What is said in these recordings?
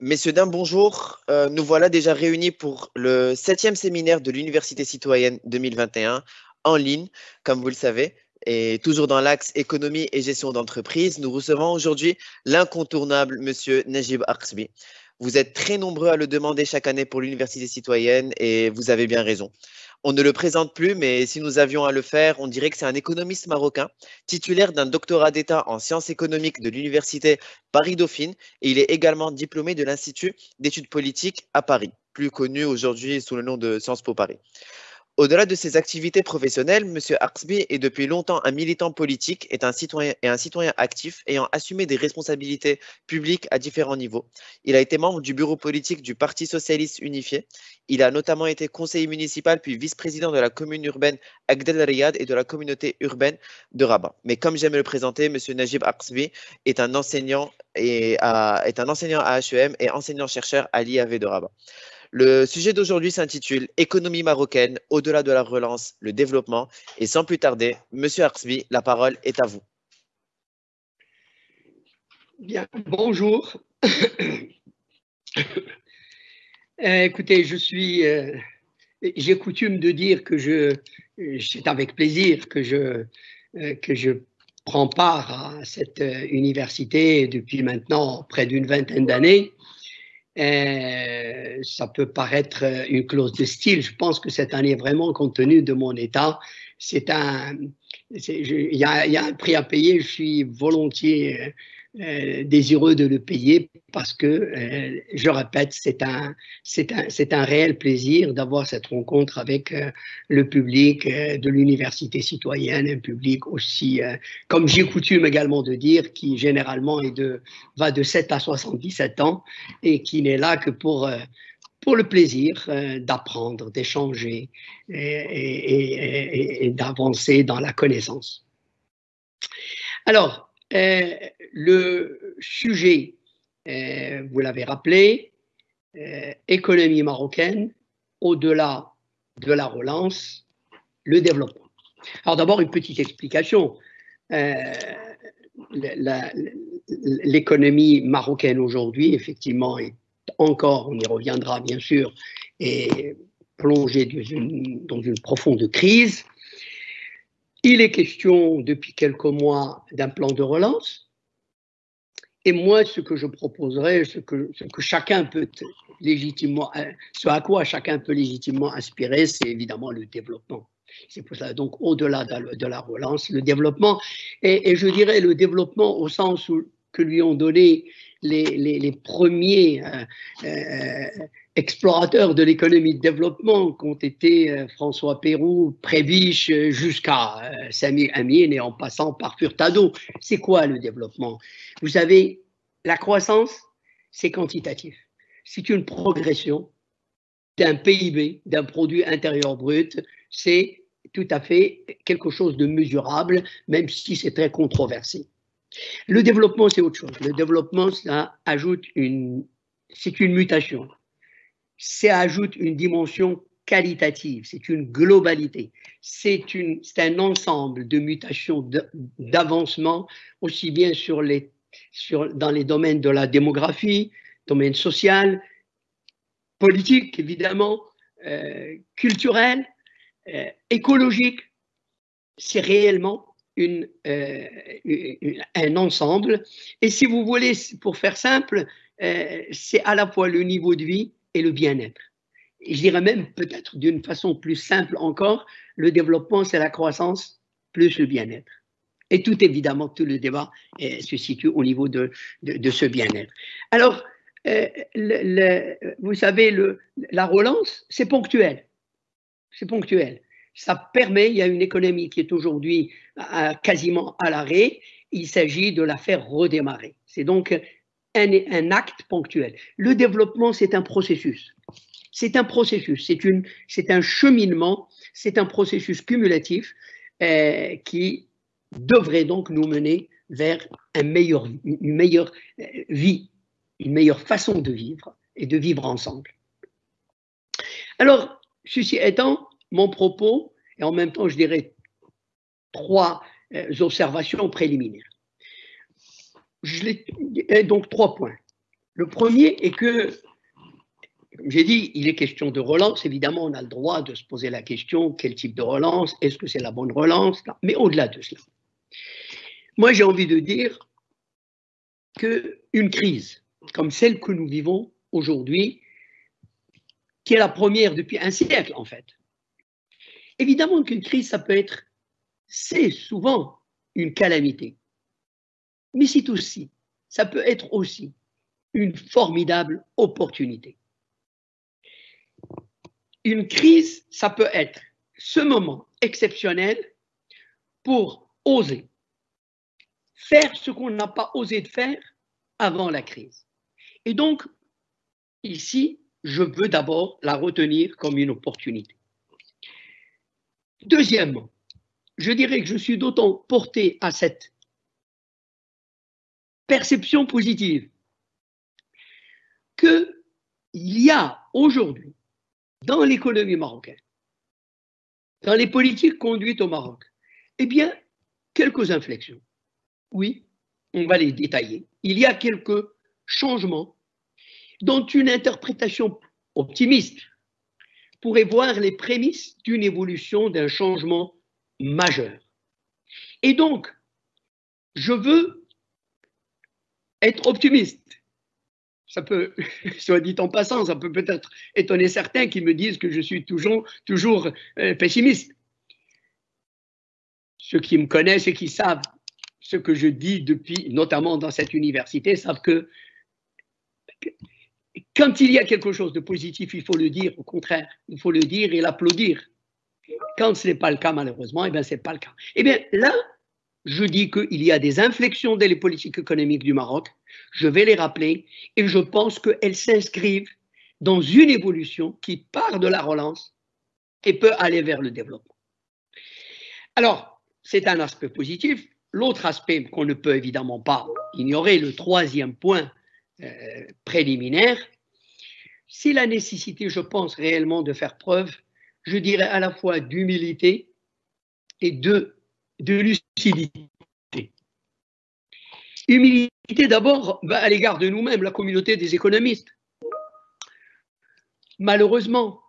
Messieurs, dames, bonjour. Nous voilà déjà réunis pour le 7e séminaire de l'Université citoyenne 2021 en ligne, comme vous le savez, et toujours dans l'axe économie et gestion d'entreprise. Nous recevons aujourd'hui l'incontournable Monsieur Najib Arksbi. Vous êtes très nombreux à le demander chaque année pour l'Université citoyenne et vous avez bien raison. On ne le présente plus, mais si nous avions à le faire, on dirait que c'est un économiste marocain, titulaire d'un doctorat d'État en sciences économiques de l'Université Paris-Dauphine, et il est également diplômé de l'Institut d'études politiques à Paris, plus connu aujourd'hui sous le nom de Sciences Po Paris. Au-delà de ses activités professionnelles, M. Arksby est depuis longtemps un militant politique et un citoyen actif ayant assumé des responsabilités publiques à différents niveaux. Il a été membre du bureau politique du Parti socialiste unifié. Il a notamment été conseiller municipal puis vice-président de la commune urbaine Agdel Riyad et de la communauté urbaine de Rabat. Mais comme j'aime le présenter, M. Najib Arksby est un enseignant à HEM et enseignant-chercheur à l'IAV de Rabat. Le sujet d'aujourd'hui s'intitule Économie marocaine, au-delà de la relance, le développement. Et sans plus tarder, Monsieur Arksby, la parole est à vous. Bien, bonjour. Écoutez, j'ai coutume de dire que c'est avec plaisir que je prends part à cette université depuis maintenant près d'une vingtaine d'années. Ça peut paraître une clause de style. Je pense que cette année, vraiment, compte tenu de mon état, il y a un prix à payer. Je suis volontiers désireux de le payer parce que, je répète, c'est un réel plaisir d'avoir cette rencontre avec le public de l'université citoyenne, un public aussi, comme j'ai coutume également de dire, qui généralement va de 7 à 77 ans et qui n'est là que pour le plaisir d'apprendre, d'échanger et d'avancer dans la connaissance. Alors, le sujet, vous l'avez rappelé, économie marocaine, au-delà de la relance, le développement. Alors d'abord, une petite explication. L'économie marocaine aujourd'hui, effectivement, est encore, on y reviendra bien sûr, est plongée dans une profonde crise. Il est question depuis quelques mois d'un plan de relance. Et moi, ce que je proposerais, ce que chacun peut légitimement, ce à quoi chacun peut légitimement aspirer, c'est évidemment le développement. C'est pour ça, donc, au-delà de la relance, le développement, et je dirais le développement au sens que lui ont donné les premiers explorateurs de l'économie de développement qu'ont été François Pérou, Prébisch, jusqu'à Samir Amin et en passant par Furtado. C'est quoi le développement? Vous savez, la croissance, c'est quantitatif. C'est une progression d'un PIB, d'un produit intérieur brut. C'est tout à fait quelque chose de mesurable, même si c'est très controversé. Le développement, c'est autre chose. Le développement, ça ajoute c'est une mutation. Ça ajoute une dimension qualitative, c'est une globalité, c'est un ensemble de mutations, d'avancement, aussi bien dans les domaines de la démographie, domaine social, politique évidemment, culturel, écologique. C'est réellement un ensemble. Et si vous voulez, pour faire simple, c'est à la fois le niveau de vie et le bien-être. Et je dirais même peut-être d'une façon plus simple encore, le développement, c'est la croissance plus le bien-être. Et tout évidemment, tout le débat se situe au niveau de ce bien-être. Alors, vous savez, la relance, c'est ponctuel. C'est ponctuel. Ça permet, il y a une économie qui est aujourd'hui quasiment à l'arrêt, il s'agit de la faire redémarrer. C'est donc un acte ponctuel. Le développement, c'est un processus. C'est un processus, c'est un cheminement, c'est un processus cumulatif qui devrait donc nous mener vers une meilleure vie, une meilleure façon de vivre et de vivre ensemble. Alors, ceci étant, mon propos, et en même temps, je dirais 3 observations préliminaires. Donc, 3 points. Le premier est que, comme j'ai dit, il est question de relance. Évidemment, on a le droit de se poser la question, quel type de relance? Est-ce que c'est la bonne relance? Mais au-delà de cela, moi j'ai envie de dire qu'une crise comme celle que nous vivons aujourd'hui, qui est la première depuis un siècle en fait, évidemment qu'une crise, ça peut être, c'est souvent une calamité, mais c'est aussi, ça peut être aussi une formidable opportunité. Une crise, ça peut être ce moment exceptionnel pour oser faire ce qu'on n'a pas osé de faire avant la crise. Et donc, ici, je veux d'abord la retenir comme une opportunité. Deuxièmement, je dirais que je suis d'autant porté à cette perception positive qu'il y a aujourd'hui, dans l'économie marocaine, dans les politiques conduites au Maroc, eh bien, quelques inflexions. Oui, on va les détailler. Il y a quelques changements dont une interprétation optimiste pourrait voir les prémices d'une évolution, d'un changement majeur. Et donc, je veux être optimiste. Ça peut, soit dit en passant, ça peut peut-être étonner certains qui me disent que je suis toujours pessimiste. Ceux qui me connaissent et qui savent ce que je dis depuis, notamment dans cette université, savent que quand il y a quelque chose de positif, il faut le dire, au contraire, il faut le dire et l'applaudir. Quand ce n'est pas le cas, malheureusement, eh bien, ce n'est pas le cas. Eh bien, là, je dis qu'il y a des inflexions dans les politiques économiques du Maroc, je vais les rappeler, et je pense qu'elles s'inscrivent dans une évolution qui part de la relance et peut aller vers le développement. Alors, c'est un aspect positif. L'autre aspect qu'on ne peut évidemment pas ignorer, le troisième point préliminaire, c'est la nécessité, je pense réellement, de faire preuve, je dirais à la fois d'humilité et de lucidité. Humilité d'abord à l'égard de nous-mêmes, la communauté des économistes. Malheureusement,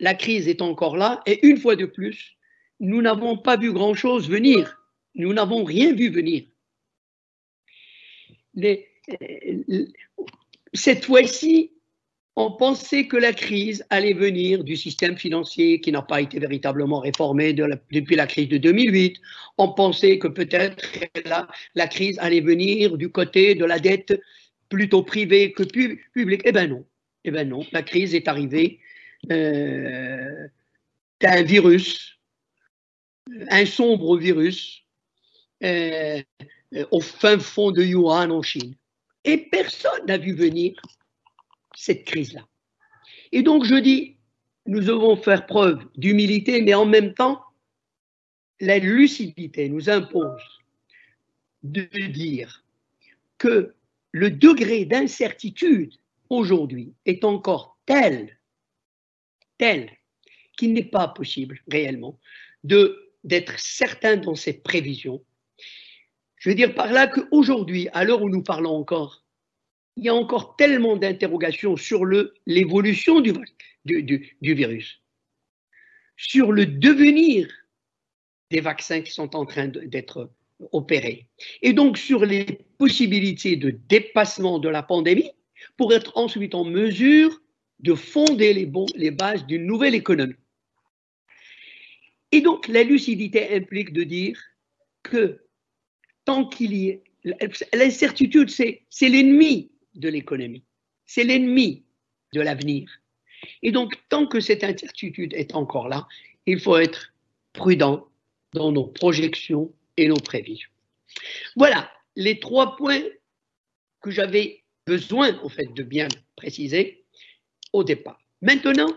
la crise est encore là et une fois de plus, nous n'avons pas vu grand-chose venir. Nous n'avons rien vu venir. Cette fois-ci, on pensait que la crise allait venir du système financier qui n'a pas été véritablement réformé depuis la crise de 2008. On pensait que peut-être la crise allait venir du côté de la dette plutôt privée que publique. Eh bien non. Eh bien non, la crise est arrivée d'un virus, un sombre virus, au fin fond de Wuhan en Chine. Et personne n'a vu venir cette crise-là. Et donc je dis, nous devons faire preuve d'humilité, mais en même temps, la lucidité nous impose de dire que le degré d'incertitude aujourd'hui est encore tel qu'il n'est pas possible réellement d'être certain dans ses prévisions. Je veux dire par là qu'aujourd'hui, à l'heure où nous parlons encore, il y a encore tellement d'interrogations sur l'évolution du virus, sur le devenir des vaccins qui sont en train d'être opérés, et donc sur les possibilités de dépassement de la pandémie pour être ensuite en mesure de fonder les bases d'une nouvelle économie. Et donc la lucidité implique de dire que tant qu'il y ait l'incertitude, c'est l'ennemi de l'économie, c'est l'ennemi de l'avenir. Et donc, tant que cette incertitude est encore là, il faut être prudent dans nos projections et nos prévisions. Voilà les 3 points que j'avais besoin, en fait, de bien préciser au départ. Maintenant,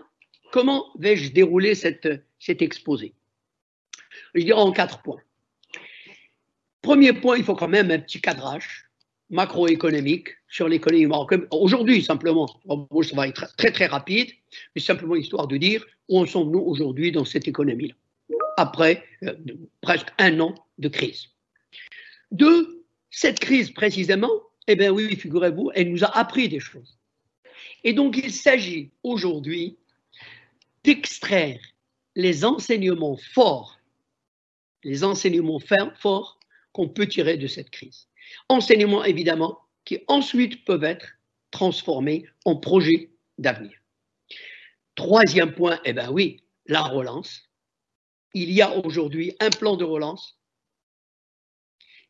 comment vais-je dérouler cet exposé? Je dirais en 4 points. Premier point, il faut quand même un petit cadrage macroéconomique sur l'économie marocaine. Aujourd'hui, simplement, ça va être très très rapide, mais simplement histoire de dire où en sommes-nous aujourd'hui dans cette économie-là, après presque un an de crise. 2, cette crise précisément, Eh bien oui, figurez-vous, elle nous a appris des choses. Et donc, il s'agit aujourd'hui d'extraire les enseignements forts qu'on peut tirer de cette crise. Enseignements, évidemment, qui ensuite peuvent être transformés en projets d'avenir. Troisième point, eh bien oui, la relance. Il y a aujourd'hui un plan de relance.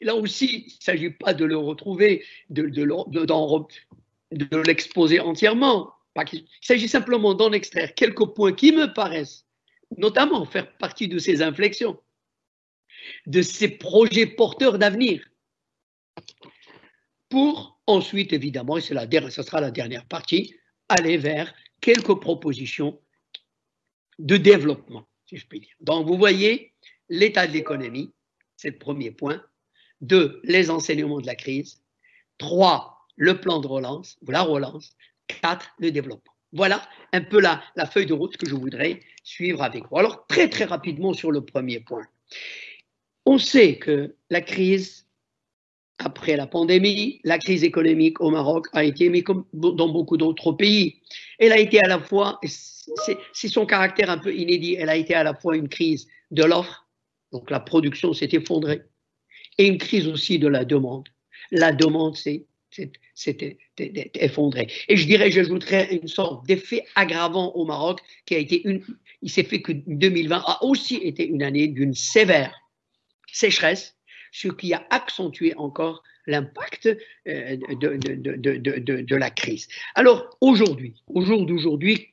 Et là aussi, il ne s'agit pas de le retrouver, de l'exposer entièrement. Il s'agit simplement d'en extraire quelques points qui me paraissent, notamment faire partie de ces inflexions, de ces projets porteurs d'avenir, pour ensuite, évidemment, et ce sera la dernière partie, aller vers quelques propositions de développement, si je puis dire. Donc, vous voyez, l'état de l'économie, c'est le premier point. 2, les enseignements de la crise. 3, le plan de relance, la relance. 4, le développement. Voilà un peu la feuille de route que je voudrais suivre avec vous. Alors, très, très rapidement sur le premier point. On sait que la crise, après la pandémie, la crise économique au Maroc a été, mais comme dans beaucoup d'autres pays, elle a été à la fois, c'est son caractère un peu inédit, elle a été à la fois une crise de l'offre, donc la production s'est effondrée, et une crise aussi de la demande. La demande s'est effondrée. Et je dirais, j'ajouterais une sorte d'effet aggravant au Maroc qui a été il s'est fait que 2020 a aussi été une année d'une sévère sécheresse, ce qui a accentué encore l'impact de la crise. Alors aujourd'hui, au jour d'aujourd'hui,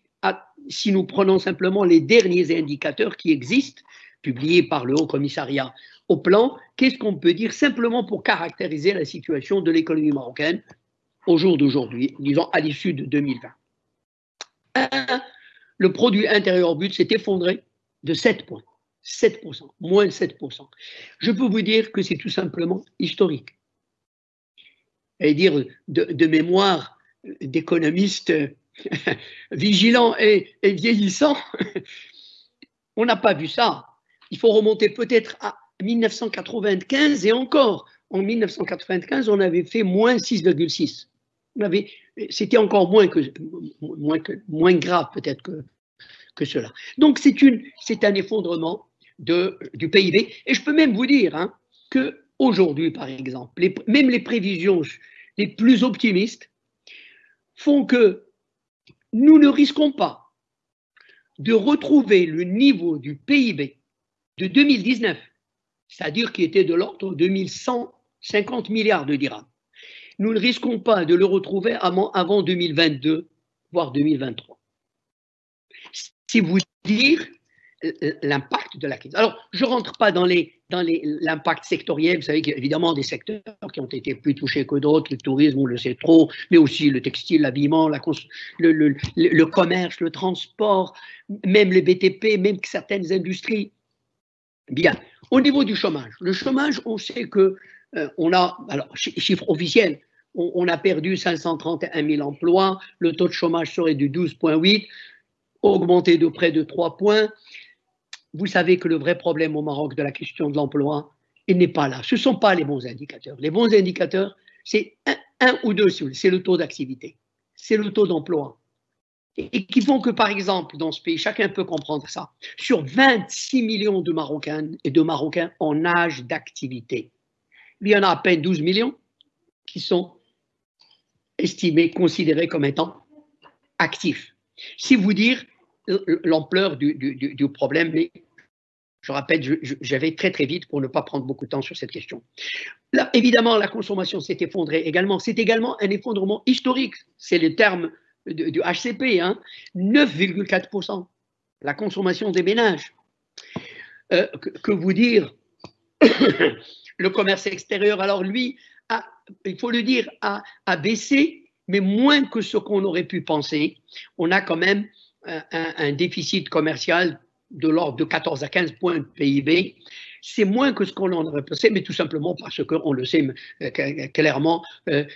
si nous prenons simplement les derniers indicateurs qui existent, publiés par le Haut Commissariat au plan, qu'est-ce qu'on peut dire simplement pour caractériser la situation de l'économie marocaine au jour d'aujourd'hui, disons à l'issue de 2020. Le produit intérieur brut s'est effondré de 7 points. 7%, moins de 7%. Je peux vous dire que c'est tout simplement historique. Et dire de mémoire d'économistes vigilants et vieillissants, on n'a pas vu ça. Il faut remonter peut-être à 1995 et encore. En 1995, on avait fait moins 6,6. C'était encore moins grave peut-être que cela. Donc c'est un effondrement du PIB. Et je peux même vous dire qu'aujourd'hui, par exemple, même les prévisions les plus optimistes font que nous ne risquons pas de retrouver le niveau du PIB de 2019, c'est-à-dire qui était de l'ordre de 2150 milliards de dirhams. Nous ne risquons pas de le retrouver avant 2022, voire 2023. C'est vous dire l'impact de la crise. Alors, je ne rentre pas dans l'impact sectoriel. Vous savez qu'il y a évidemment des secteurs qui ont été plus touchés que d'autres, le tourisme, on le sait trop, mais aussi le textile, l'habillement, le commerce, le transport, même les BTP, même certaines industries. Bien. Au niveau du chômage, le chômage, on sait que on a, alors chiffre officiel, on a perdu 531 000 emplois, le taux de chômage serait de 12,8, augmenté de près de 3 points. Vous savez que le vrai problème au Maroc de la question de l'emploi, il n'est pas là. Ce ne sont pas les bons indicateurs. Les bons indicateurs, c'est un ou deux, c'est le taux d'activité, c'est le taux d'emploi. Et qui font que, par exemple, dans ce pays, chacun peut comprendre ça, sur 26 millions de Marocaines et de Marocains en âge d'activité, il y en a à peine 12 millions qui sont estimés, considérés comme étant actifs. C'est vous dire l'ampleur du problème, mais je rappelle, je vais très très vite pour ne pas prendre beaucoup de temps sur cette question. Là, évidemment, la consommation s'est effondrée également. C'est également un effondrement historique. C'est le terme du HCP, 9,4%, la consommation des ménages. Que vous dire, le commerce extérieur, alors lui, il faut le dire, a baissé, mais moins que ce qu'on aurait pu penser. On a quand même un déficit commercial de l'ordre de 14 à 15 points de PIB. C'est moins que ce qu'on en aurait pensé, mais tout simplement parce qu'on le sait clairement,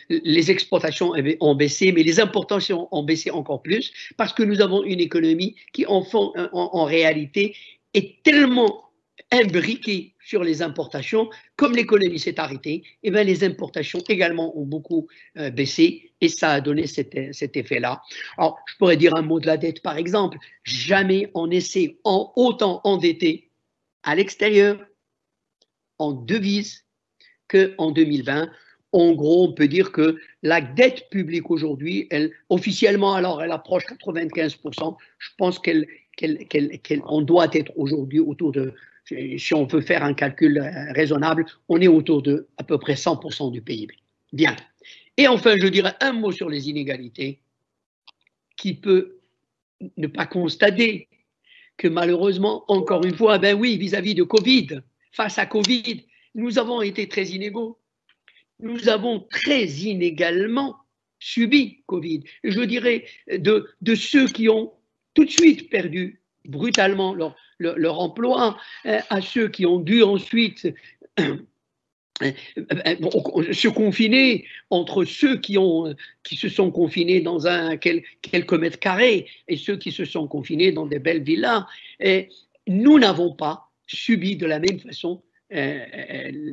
les exportations ont baissé, mais les importations ont baissé encore plus, parce que nous avons une économie qui, en réalité, est tellement imbriquée sur les importations. Comme l'économie s'est arrêtée, et bien les importations également ont beaucoup baissé et ça a donné cet effet-là. Alors, je pourrais dire un mot de la dette, par exemple. Jamais on essaie autant endetté à l'extérieur, en devises, qu'en 2020. En gros, on peut dire que la dette publique aujourd'hui, officiellement, alors, elle approche 95%. Je pense qu'on doit être aujourd'hui autour de, si on veut faire un calcul raisonnable, on est autour de à peu près 100% du PIB. Bien. Et enfin, je dirais un mot sur les inégalités, qui peut ne pas constater que malheureusement, encore une fois, ben oui, vis-à-vis de Covid, face à Covid, nous avons été très inégaux. Nous avons très inégalement subi Covid. Je dirais de ceux qui ont tout de suite perdu brutalement leur emploi, à ceux qui ont dû ensuite se confiner, entre ceux qui se sont confinés dans quelques mètres carrés et ceux qui se sont confinés dans des belles villas. Et nous n'avons pas subi de la même façon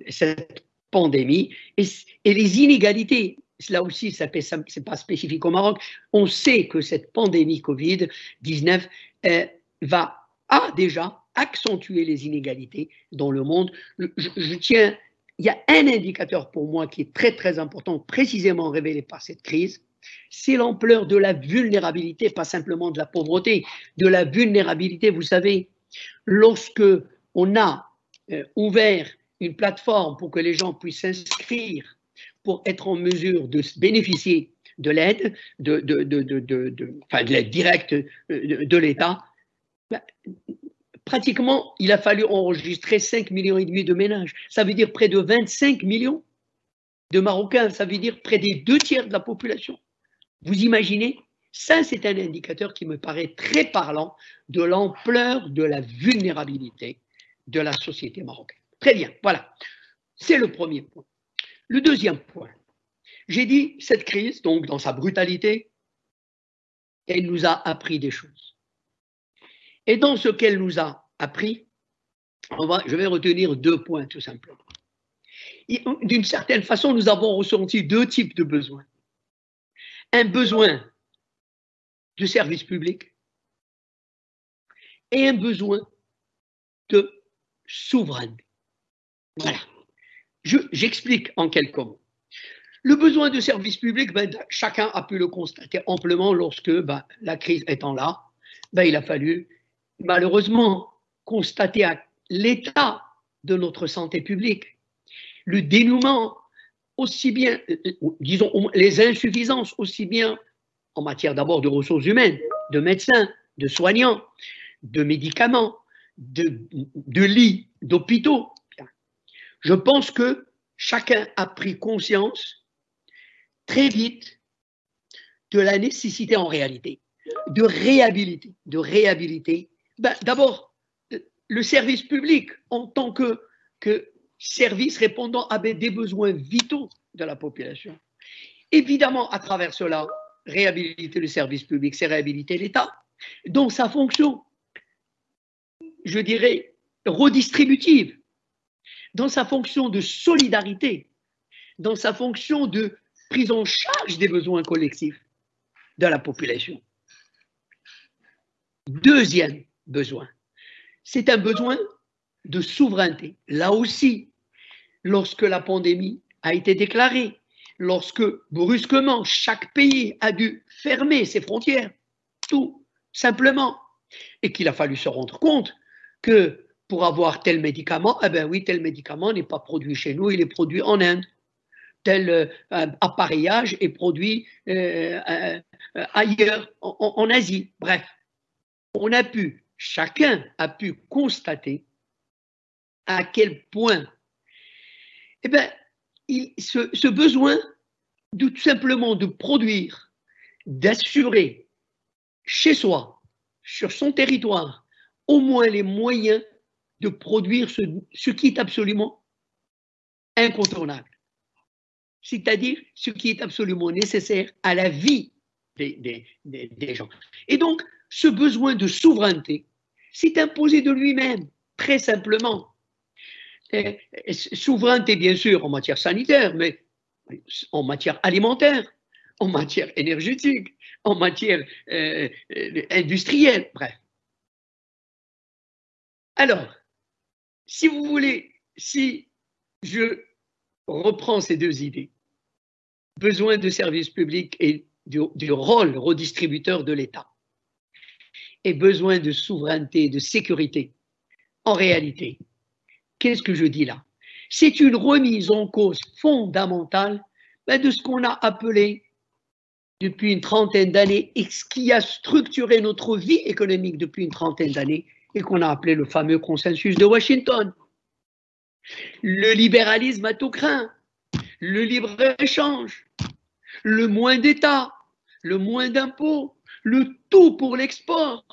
cette pandémie et les inégalités. Là aussi, ce n'est pas spécifique au Maroc. On sait que cette pandémie Covid-19 a déjà accentué les inégalités dans le monde. Je tiens. Il y a un indicateur pour moi qui est très très important, précisément révélé par cette crise, c'est l'ampleur de la vulnérabilité, pas simplement de la pauvreté, de la vulnérabilité. Vous savez, lorsque on a ouvert une plateforme pour que les gens puissent s'inscrire, pour être en mesure de bénéficier de l'aide, de l'aide directe de l'État, pratiquement, il a fallu enregistrer 5,5 millions de ménages. Ça veut dire près de 25 millions de Marocains. Ça veut dire près des 2/3 de la population. Vous imaginez? Ça, c'est un indicateur qui me paraît très parlant de l'ampleur de la vulnérabilité de la société marocaine. Très bien, voilà. C'est le premier point. Le deuxième point. J'ai dit, cette crise, donc dans sa brutalité, elle nous a appris des choses. Et dans ce qu'elle nous a appris, je vais retenir 2 points tout simplement. D'une certaine façon, nous avons ressenti 2 types de besoins. Un besoin de service public et un besoin de souveraineté. Voilà. J'explique en quelques mots. Le besoin de service public, chacun a pu le constater amplement lorsque, la crise étant là, il a fallu malheureusement constater l'état de notre santé publique, le dénouement aussi bien, disons, les insuffisances aussi bien en matière d'abord de ressources humaines, de médecins, de soignants, de médicaments, de lits, d'hôpitaux. Je pense que chacun a pris conscience très vite de la nécessité en réalité de réhabiliter. D'abord, le service public en tant que service répondant à des besoins vitaux de la population. Évidemment, à travers cela, réhabiliter le service public, c'est réhabiliter l'État. Donc, sa fonction, je dirais, redistributive, dans sa fonction de solidarité, dans sa fonction de prise en charge des besoins collectifs de la population. Deuxième besoin, c'est un besoin de souveraineté. Là aussi, lorsque la pandémie a été déclarée, lorsque brusquement chaque pays a dû fermer ses frontières, tout simplement, et qu'il a fallu se rendre compte que pour avoir tel médicament, tel médicament n'est pas produit chez nous, il est produit en Inde. Tel appareillage est produit ailleurs, en Asie. Bref, chacun a pu constater à quel point ce besoin tout simplement de produire, d'assurer chez soi, sur son territoire, au moins les moyens de produire ce qui est absolument incontournable. C'est-à-dire ce qui est absolument nécessaire à la vie des gens. Et donc, ce besoin de souveraineté s'est imposé de lui-même, très simplement. souveraineté bien sûr en matière sanitaire, mais en matière alimentaire, en matière énergétique, en matière industrielle, bref. Alors, si vous voulez, si je reprends ces deux idées, besoin de services publics et du rôle redistributeur de l'État, et besoin de souveraineté, de sécurité, en réalité, qu'est-ce que je dis là? C'est une remise en cause fondamentale de ce qu'on a appelé depuis une trentaine d'années et ce qui a structuré notre vie économique depuis une trentaine d'années et qu'on a appelé le fameux consensus de Washington. Le libéralisme à tout craint, le libre-échange, le moins d'État, le moins d'impôts, le tout pour l'export,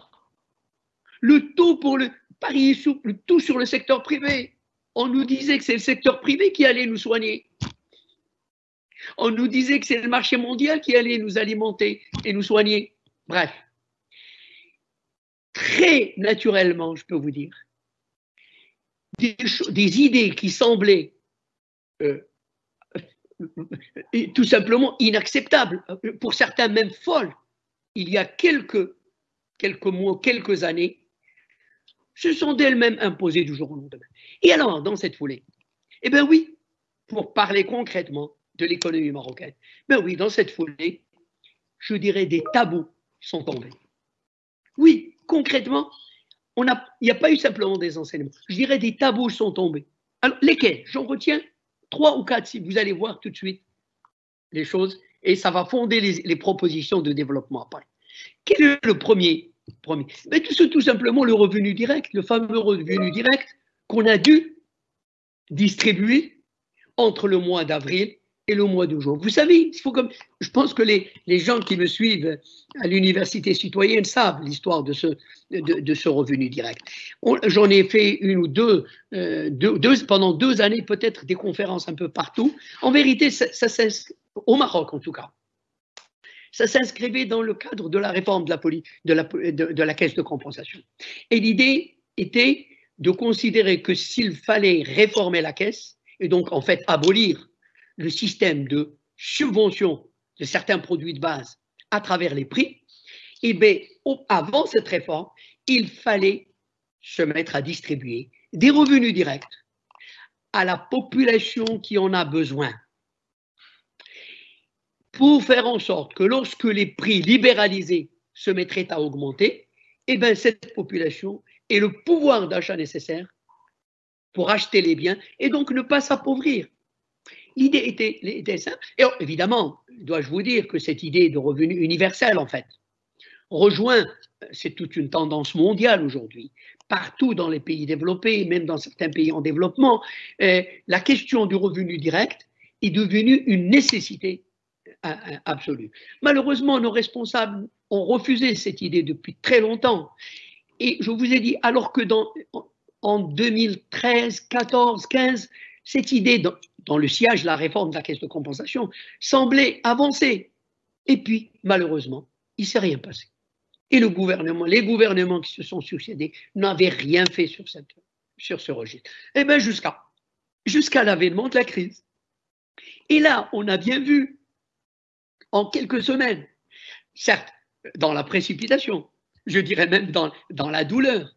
le tout pour le pari, le tout sur le secteur privé. On nous disait que c'est le secteur privé qui allait nous soigner. On nous disait que c'est le marché mondial qui allait nous alimenter et nous soigner. Bref, très naturellement, je peux vous dire, des idées qui semblaient tout simplement inacceptables, pour certains même folles, il y a quelques mois, quelques années, se sont d'elles-mêmes imposées du jour au lendemain. Et alors, dans cette foulée, eh bien oui, pour parler concrètement de l'économie marocaine, ben oui, dans cette foulée, je dirais des tabous sont tombés. Oui, concrètement, il n'y a pas eu simplement des enseignements. Je dirais des tabous sont tombés. Alors, lesquels? J'en retiens 3 ou 4, si vous allez voir tout de suite les choses, et ça va fonder les propositions de développement après. Quel est le premier? Mais tout simplement le revenu direct, le fameux revenu direct qu'on a dû distribuer entre le mois d'avril et le mois de juin. Vous savez, je pense que les gens qui me suivent à l'université citoyenne savent l'histoire de ce revenu direct. J'en ai fait une ou deux pendant 2 années, peut-être des conférences un peu partout. En vérité, au Maroc en tout cas, ça s'inscrivait dans le cadre de la réforme de la caisse de compensation. Et l'idée était de considérer que s'il fallait réformer la caisse, et donc en fait abolir le système de subvention de certains produits de base à travers les prix, et bien, avant cette réforme, il fallait se mettre à distribuer des revenus directs à la population qui en a besoin, pour faire en sorte que lorsque les prix libéralisés se mettraient à augmenter, eh bien, cette population ait le pouvoir d'achat nécessaire pour acheter les biens et donc ne pas s'appauvrir. L'idée était simple. Et évidemment, dois-je vous dire que cette idée de revenu universel, en fait, rejoint, c'est toute une tendance mondiale aujourd'hui, partout dans les pays développés, même dans certains pays en développement, la question du revenu direct est devenue une nécessité absolue. Malheureusement, nos responsables ont refusé cette idée depuis très longtemps. Et je vous ai dit, alors que en 2013, 14, 15, cette idée, dans le sillage de la réforme de la caisse de compensation, semblait avancer. Et puis, malheureusement, il ne s'est rien passé. Et les gouvernements qui se sont succédés n'avaient rien fait sur ce registre. Eh bien, jusqu'à l'avènement de la crise. Et là, on a bien vu, en quelques semaines, certes, dans la précipitation, je dirais même dans la douleur,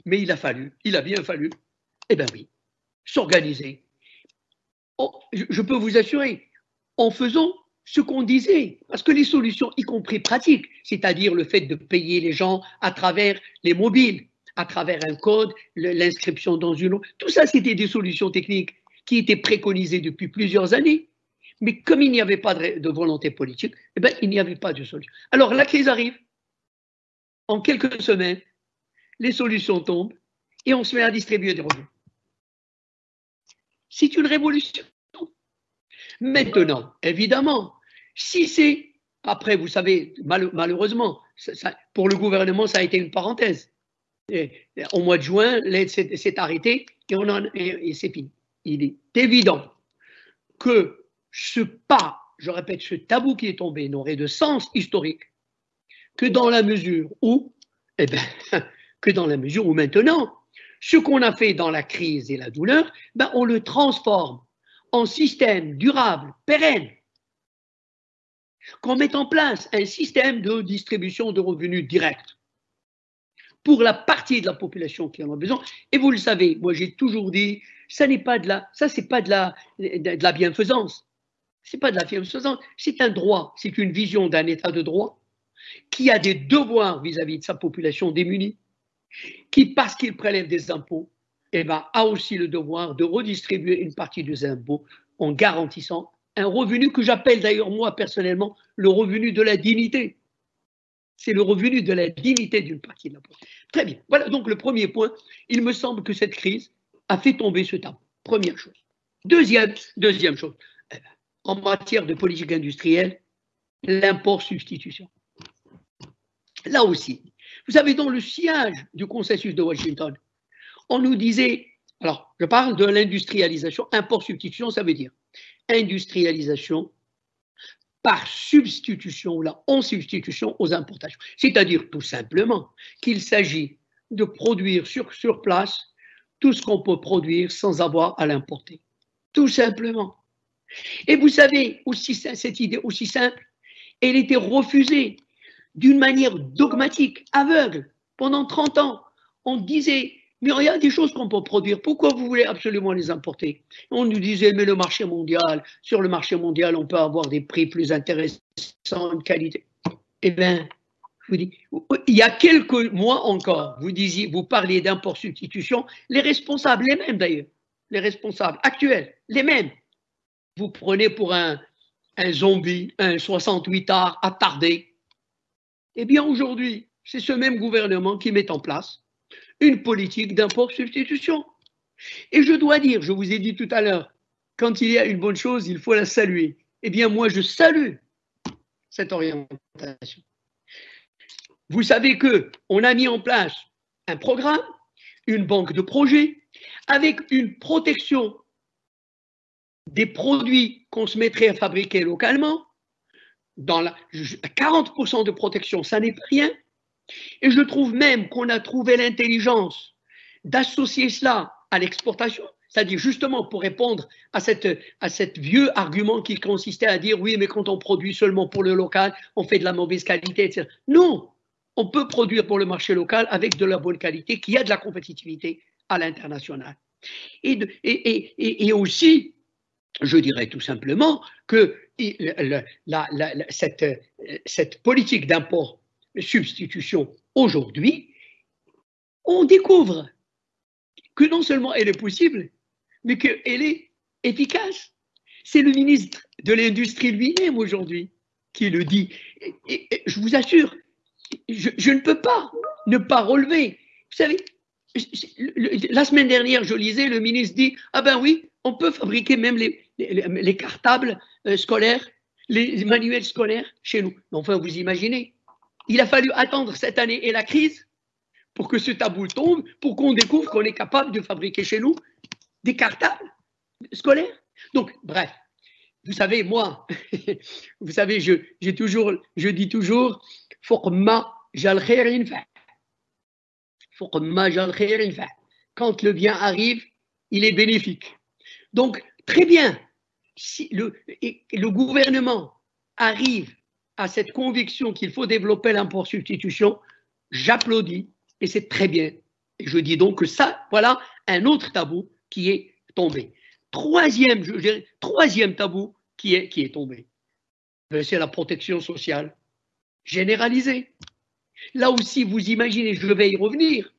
mais il a bien fallu, eh bien oui, s'organiser. Je peux vous assurer, en faisant ce qu'on disait, parce que les solutions, y compris pratiques, c'est-à-dire le fait de payer les gens à travers les mobiles, à travers un code, l'inscription dans une autre, tout ça, c'était des solutions techniques qui étaient préconisées depuis plusieurs années. Mais comme il n'y avait pas de volonté politique, eh bien, il n'y avait pas de solution. Alors la crise arrive, en quelques semaines, les solutions tombent et on se met à distribuer des revenus. C'est une révolution. Maintenant, évidemment, si c'est, après, vous savez, malheureusement, pour le gouvernement, ça a été une parenthèse. Au mois de juin, l'aide s'est arrêtée et c'est fini. Il est évident que je répète, ce tabou qui est tombé n'aurait de sens historique que dans la mesure où, maintenant, Ce qu'on a fait dans la crise et la douleur, ben, on le transforme en système durable, pérenne, qu'on mette en place un système de distribution de revenus directs pour la partie de la population qui en a besoin. Et vous le savez, moi j'ai toujours dit, ça n'est pas de la, ça c'est pas de la bienfaisance. C'est pas de la bienfaisance, c'est un droit, c'est une vision d'un état de droit qui a des devoirs vis-à-vis de sa population démunie, qui, parce qu'il prélève des impôts, eh ben, a aussi le devoir de redistribuer une partie des impôts en garantissant un revenu que j'appelle d'ailleurs moi personnellement le revenu de la dignité. C'est le revenu de la dignité d'une partie de la population. Très bien. Voilà donc le premier point. Il me semble que cette crise a fait tomber ce tabou. Première chose. Deuxième chose. En matière de politique industrielle, l'import-substitution. Là aussi, vous savez, dans le sillage du consensus de Washington, on nous disait, alors je parle de l'industrialisation, import-substitution, ça veut dire industrialisation par substitution, ou là, en substitution aux importations. C'est-à-dire tout simplement qu'il s'agit de produire sur place tout ce qu'on peut produire sans avoir à l'importer. Tout simplement. Et vous savez, aussi, cette idée aussi simple, elle était refusée d'une manière dogmatique, aveugle. Pendant 30 ans, on disait, mais il y a des choses qu'on peut produire, pourquoi vous voulez absolument les importer? On nous disait, mais le marché mondial, sur le marché mondial, on peut avoir des prix plus intéressants, une qualité. Eh bien, je vous dis, il y a quelques mois encore, vous parliez d'import-substitution, les responsables, les mêmes d'ailleurs, les responsables actuels, les mêmes, vous prenez pour un zombie, un 68 art attardé. Eh bien, aujourd'hui, c'est ce même gouvernement qui met en place une politique d'import-substitution. Et je dois dire, je vous ai dit tout à l'heure, quand il y a une bonne chose, il faut la saluer. Eh bien, moi, je salue cette orientation. Vous savez qu'on a mis en place un programme, une banque de projets, avec une protection des produits qu'on se mettrait à fabriquer localement. Dans 40% de protection, ça n'est pas rien. Et je trouve même qu'on a trouvé l'intelligence d'associer cela à l'exportation, c'est-à-dire justement pour répondre à cet vieux argument qui consistait à dire oui, mais quand on produit seulement pour le local, on fait de la mauvaise qualité, etc. Non, on peut produire pour le marché local avec de la bonne qualité, qui a de la compétitivité à l'international. Et aussi, je dirais tout simplement que cette politique d'import-substitution aujourd'hui, on découvre que non seulement elle est possible, mais qu'elle est efficace. C'est le ministre de l'Industrie lui-même aujourd'hui qui le dit. Et je vous assure, je ne peux pas ne pas relever. Vous savez, la semaine dernière, je lisais, le ministre dit « Ah ben oui, on peut fabriquer même les cartables scolaires, les manuels scolaires chez nous. » Enfin, vous imaginez, il a fallu attendre cette année et la crise pour que ce tabou tombe, pour qu'on découvre qu'on est capable de fabriquer chez nous des cartables scolaires. Donc, bref, vous savez, moi, vous savez, je dis toujours « Forma jal khairin fa ». Quand le bien arrive, il est bénéfique. Donc, très bien, si le gouvernement arrive à cette conviction qu'il faut développer l'import-substitution, j'applaudis et c'est très bien. Et je dis donc que ça, voilà un autre tabou qui est tombé. Troisième tabou qui est tombé, c'est la protection sociale généralisée. Là aussi, vous imaginez, je vais y revenir,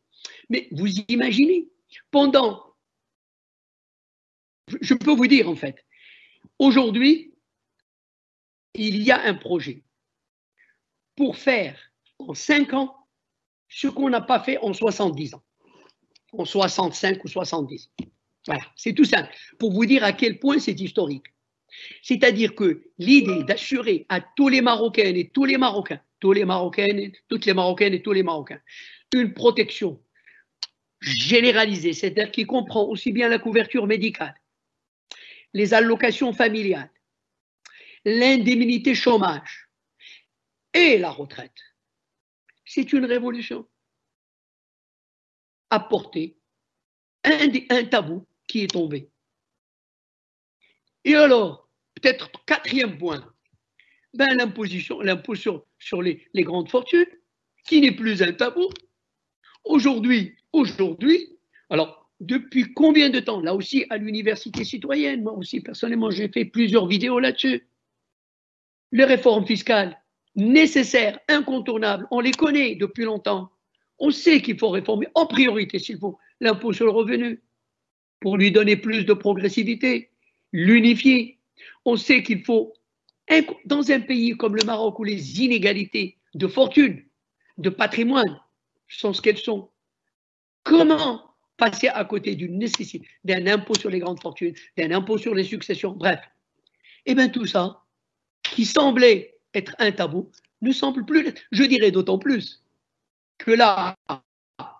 mais vous imaginez, je peux vous dire en fait, aujourd'hui, il y a un projet pour faire en 5 ans ce qu'on n'a pas fait en 70 ans, en 65 ou 70. Voilà, c'est tout simple, pour vous dire à quel point c'est historique. C'est-à-dire que l'idée d'assurer à tous les Marocaines et tous les Marocains, toutes les Marocaines et tous les Marocains, une protection généralisée, c'est-à-dire qui comprend aussi bien la couverture médicale, les allocations familiales, l'indemnité chômage et la retraite. C'est une révolution apportée un tabou qui est tombé. Et alors, peut-être quatrième point, ben, l'impôt sur les grandes fortunes, qui n'est plus un tabou. Aujourd'hui, alors, depuis combien de temps? Là aussi, à l'université citoyenne, moi aussi, personnellement, j'ai fait plusieurs vidéos là-dessus. Les réformes fiscales, nécessaires, incontournables, on les connaît depuis longtemps. On sait qu'il faut réformer en priorité, s'il faut, l'impôt sur le revenu, pour lui donner plus de progressivité, l'unifier. On sait qu'il faut, dans un pays comme le Maroc, où les inégalités de fortune, de patrimoine sont ce qu'elles sont, comment passer à côté d'une nécessité, d'un impôt sur les grandes fortunes, d'un impôt sur les successions, bref. Eh bien, tout ça, qui semblait être un tabou, ne semble plus l'être. Je dirais d'autant plus que là,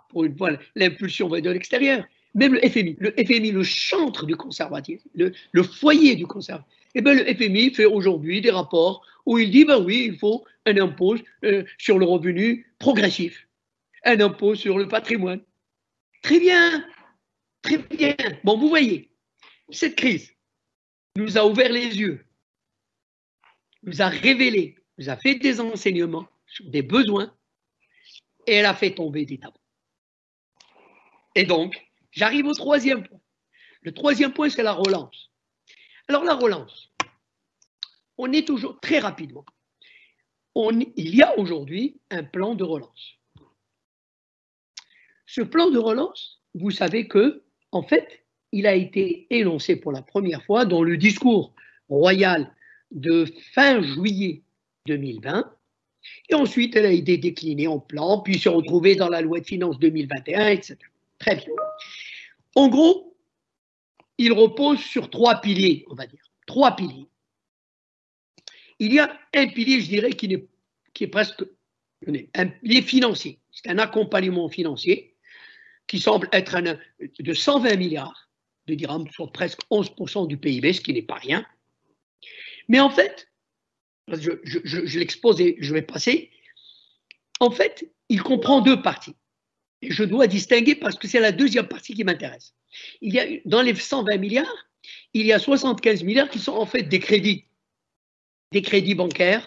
pour une fois, l'impulsion va de l'extérieur. Même le FMI, le chantre du conservatisme, le foyer du conservatisme, eh bien, le FMI fait aujourd'hui des rapports où il dit, ben oui, il faut un impôt sur le revenu progressif, un impôt sur le patrimoine. Très bien, très bien. Bon, vous voyez, cette crise nous a ouvert les yeux, nous a révélé, nous a fait des enseignements sur des besoins et elle a fait tomber des tabous. Et donc, j'arrive au troisième point. Le troisième point, c'est la relance. Alors, la relance, on est toujours très rapidement. Il y a aujourd'hui un plan de relance. Ce plan de relance, vous savez que, en fait, il a été énoncé pour la première fois dans le discours royal de fin juillet 2020. Et ensuite, elle a été déclinée en plan, puis s'est retrouvée dans la loi de finances 2021, etc. Très bien. En gros, il repose sur trois piliers, on va dire. Trois piliers. Il y a un pilier, je dirais, qui est presque un pilier financier. C'est un accompagnement financier qui semble être de 120 milliards de dirhams, soit presque 11% du PIB, ce qui n'est pas rien. Mais en fait, je l'expose et je vais passer. En fait, il comprend deux parties. Et je dois distinguer parce que c'est la deuxième partie qui m'intéresse. Il y a, dans les 120 milliards, il y a 75 milliards qui sont en fait des crédits bancaires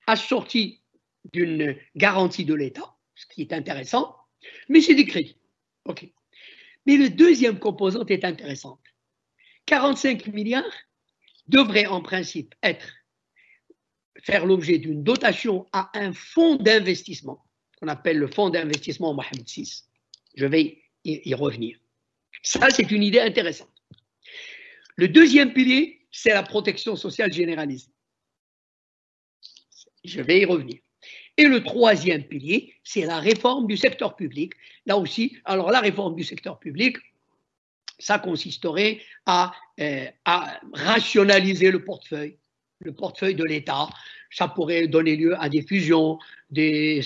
assortis d'une garantie de l'État, ce qui est intéressant, mais c'est des crédits. OK. Mais le deuxième composante est intéressante. 45 milliards devraient en principe faire l'objet d'une dotation à un fonds d'investissement, qu'on appelle le fonds d'investissement Mohamed VI. Je vais y revenir. Ça, c'est une idée intéressante. Le deuxième pilier, c'est la protection sociale généralisée. Je vais y revenir. Et le troisième pilier, c'est la réforme du secteur public. Là aussi, alors la réforme du secteur public, ça consisterait à rationaliser le portefeuille de l'État. Ça pourrait donner lieu à des fusions, des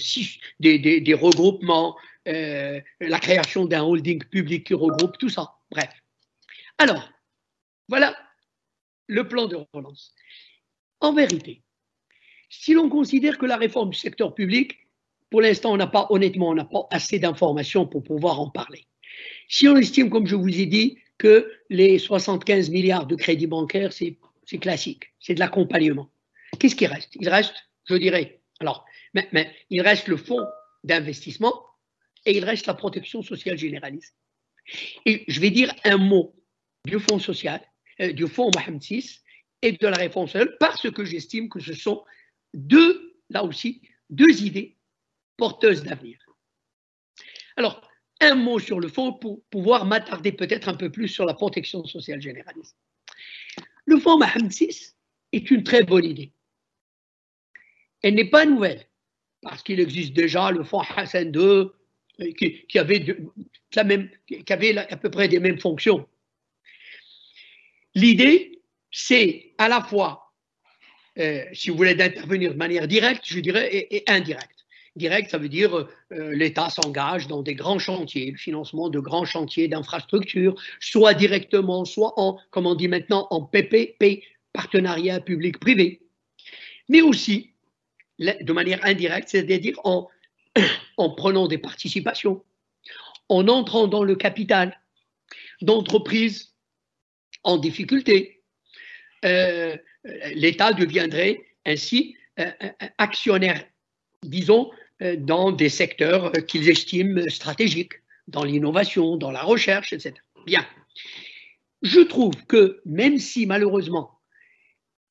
regroupements, la création d'un holding public qui regroupe tout ça. Bref. Alors, voilà le plan de relance. En vérité, si l'on considère que la réforme du secteur public, pour l'instant, honnêtement, on n'a pas assez d'informations pour pouvoir en parler. Si on estime, comme je vous ai dit, que les 75 milliards de crédits bancaires, c'est classique, c'est de l'accompagnement. Qu'est-ce qui reste? Il reste, je dirais, alors, mais il reste le fonds d'investissement et il reste la protection sociale généralisée. Et je vais dire un mot du fonds social, du fonds Mohamed VI et de la réforme sociale, parce que j'estime que ce sont là aussi, deux idées porteuses d'avenir. Alors, un mot sur le fond pour pouvoir m'attarder peut-être un peu plus sur la protection sociale généralisée. Le fonds Mohamed VI est une très bonne idée. Elle n'est pas nouvelle, parce qu'il existe déjà le fonds Hassan II, qui avait à peu près des mêmes fonctions. L'idée, c'est à la fois, si vous voulez, d'intervenir de manière directe, je dirais, et indirecte. Direct, ça veut dire l'État s'engage dans des grands chantiers, le financement de grands chantiers d'infrastructures, soit directement, soit comme on dit maintenant, en PPP, partenariat public-privé, mais aussi de manière indirecte, c'est-à-dire en prenant des participations, en entrant dans le capital, d'entreprises en difficulté. L'État deviendrait ainsi actionnaire, disons, dans des secteurs qu'ils estiment stratégiques, dans l'innovation, dans la recherche, etc. Bien. Je trouve que même si malheureusement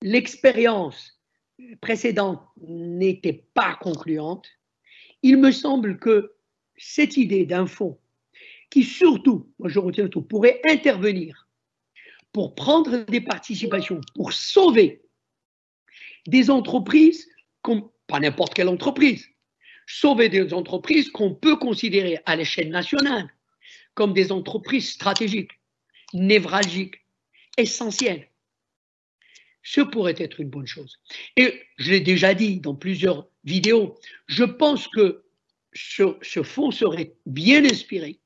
l'expérience précédente n'était pas concluante, il me semble que cette idée d'un fonds qui surtout, moi je retiens tout, pourrait intervenir pour prendre des participations, pour sauver des entreprises, pas n'importe quelle entreprise, sauver des entreprises qu'on peut considérer à l'échelle nationale comme des entreprises stratégiques, névralgiques, essentielles. Ce pourrait être une bonne chose. Et je l'ai déjà dit dans plusieurs vidéos, je pense que ce fonds serait bien inspiré,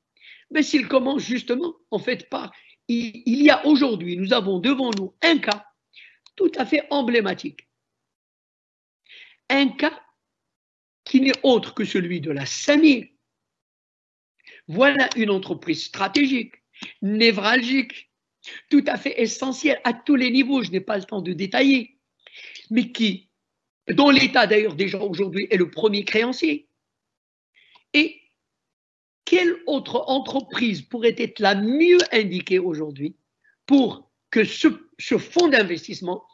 mais s'il commence justement, en fait, par... Il y a aujourd'hui, nous avons devant nous un cas tout à fait emblématique. Un cas qui n'est autre que celui de la Samir. Voilà une entreprise stratégique, névralgique, tout à fait essentielle à tous les niveaux, je n'ai pas le temps de détailler, mais dont l'État d'ailleurs déjà aujourd'hui est le premier créancier. Et quelle autre entreprise pourrait être la mieux indiquée aujourd'hui pour que ce fonds d'investissement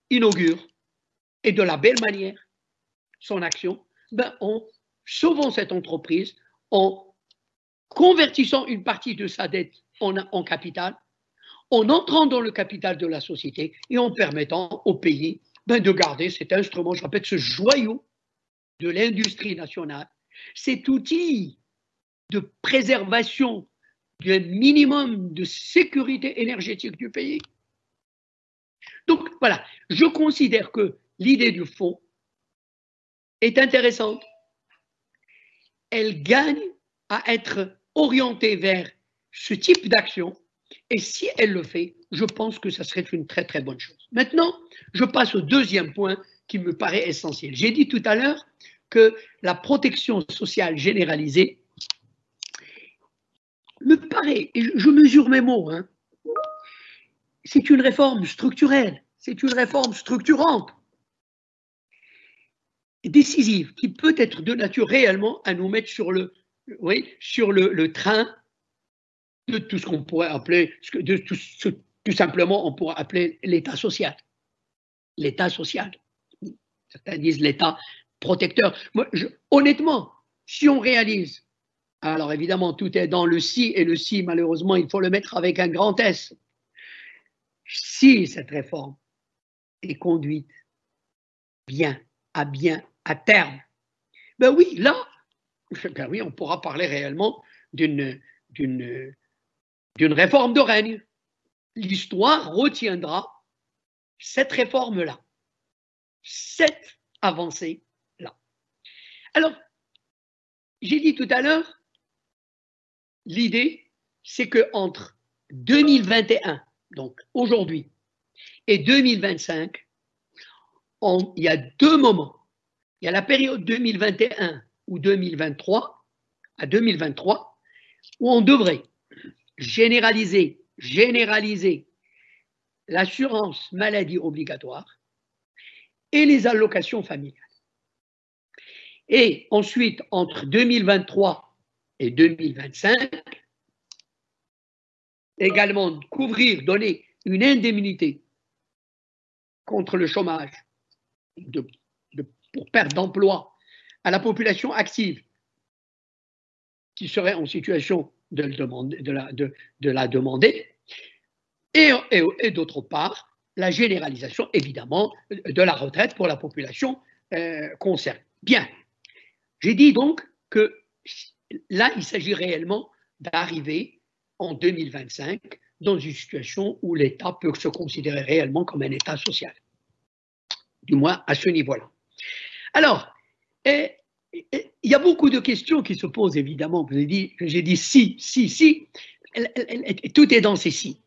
inaugure, et de la belle manière, son action, en sauvant cette entreprise, en convertissant une partie de sa dette en capital, en entrant dans le capital de la société et en permettant au pays de garder cet instrument, je répète, ce joyau de l'industrie nationale, cet outil de préservation d'un minimum de sécurité énergétique du pays. Donc voilà, je considère que l'idée du fonds est intéressante. Elle gagne à être orientée vers ce type d'action et si elle le fait, je pense que ça serait une très très bonne chose. Maintenant, je passe au deuxième point qui me paraît essentiel. J'ai dit tout à l'heure que la protection sociale généralisée me paraît, et je mesure mes mots, c'est une réforme structurelle, c'est une réforme structurante, décisive, qui peut être de nature réellement à nous mettre sur le train de tout ce qu'on pourrait appeler, tout simplement, on pourrait appeler l'État social. L'État social. Certains disent l'État protecteur. Moi, honnêtement, si on réalise, alors évidemment, tout est dans le si, et le si, malheureusement, il faut le mettre avec un grand S. Si cette réforme est conduite bien, à terme, ben oui, là, oui, on pourra parler réellement d'une réforme de règne. L'histoire retiendra cette réforme-là, cette avancée-là. Alors, j'ai dit tout à l'heure, l'idée, c'est qu'entre 2021, donc aujourd'hui, et 2025, il y a deux moments. Il y a la période 2021 ou 2023, à 2023, où on devrait généraliser l'assurance maladie obligatoire et les allocations familiales. Et ensuite, entre 2023 et 2025, également couvrir, donner une indemnité contre le chômage pour perte d'emploi à la population active qui serait en situation de la demander, et d'autre part, la généralisation, évidemment, de la retraite pour la population concernée. Bien, j'ai dit donc que là, il s'agit réellement d'arriver en 2025 dans une situation où l'État peut se considérer réellement comme un État social, du moins à ce niveau-là. Alors, il y a beaucoup de questions qui se posent, évidemment. J'ai dit si, tout est dans ces si.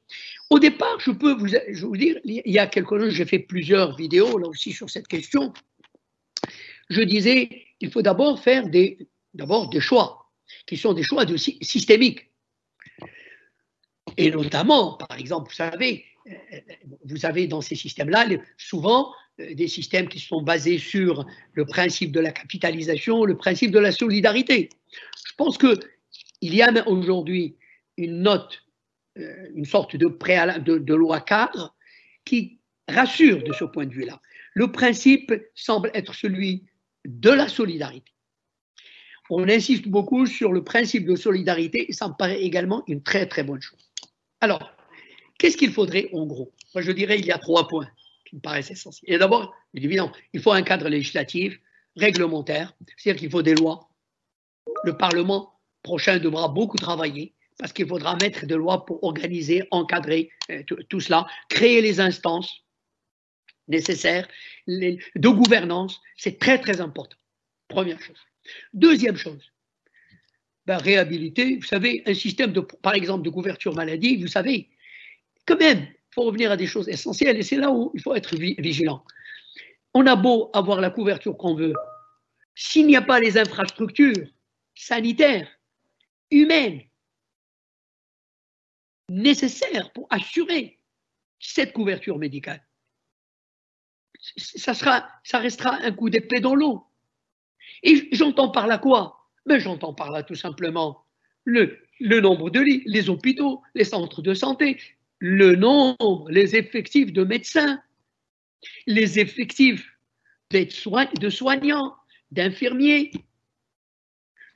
Au départ, je peux vous dire, il y a quelques jours, j'ai fait plusieurs vidéos là aussi sur cette question. Je disais, il faut d'abord faire des choix, qui sont des choix systémiques. Et notamment, par exemple, vous avez dans ces systèmes-là souvent des systèmes qui sont basés sur le principe de la capitalisation, le principe de la solidarité. Je pense qu'il y a aujourd'hui une sorte de loi cadre qui rassure de ce point de vue-là. Le principe semble être celui de la solidarité. On insiste beaucoup sur le principe de solidarité et ça me paraît également une très très bonne chose. Alors, qu'est-ce qu'il faudrait en gros? Moi, je dirais qu'il y a 3 points qui me paraissent essentiels. Et d'abord, évidemment, il faut un cadre législatif, réglementaire, c'est-à-dire qu'il faut des lois. Le Parlement prochain devra beaucoup travailler parce qu'il faudra mettre des lois pour organiser, encadrer tout cela, créer les instances nécessaires de gouvernance. C'est très, très important. Première chose. Deuxième chose, réhabiliter, vous savez, un système, par exemple, de couverture maladie, vous savez, quand même, il faut revenir à des choses essentielles et c'est là où il faut être vigilant. On a beau avoir la couverture qu'on veut, s'il n'y a pas les infrastructures sanitaires, humaines, nécessaires pour assurer cette couverture médicale, ça restera un coup d'épée dans l'eau. Et j'entends par là quoi? J'entends par là tout simplement le nombre de lits, les hôpitaux, les centres de santé, le nombre, les effectifs de médecins, les effectifs de soignants, d'infirmiers,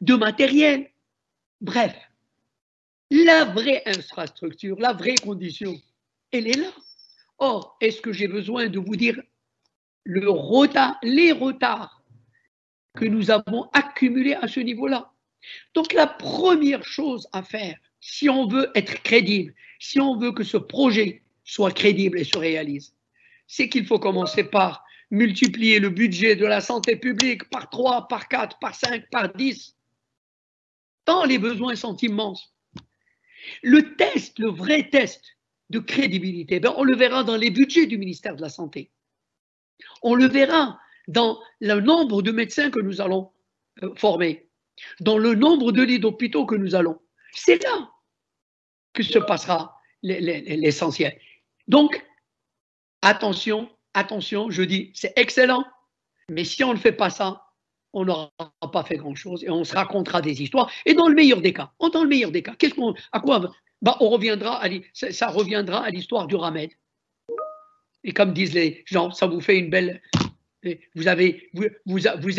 de matériel. Bref, la vraie infrastructure, la vraie condition, elle est là. Or, est-ce que j'ai besoin de vous dire les retards que nous avons accumulés à ce niveau-là? Donc, la première chose à faire, si on veut être crédible, si on veut que ce projet soit crédible et se réalise, c'est qu'il faut commencer par multiplier le budget de la santé publique par 3, par 4, par 5, par 10, tant les besoins sont immenses. Le vrai test de crédibilité, on le verra dans les budgets du ministère de la Santé. On le verra dans le nombre de médecins que nous allons former, dans le nombre de lits d'hôpitaux que nous allons. C'est là que se passera l'essentiel. Donc, attention, je dis, c'est excellent, mais si on ne fait pas ça, on n'aura pas fait grand-chose et on se racontera des histoires. Et dans le meilleur des cas, on reviendra ça reviendra à l'histoire du Ramed. Et comme disent les gens, ça vous fait une belle... Vous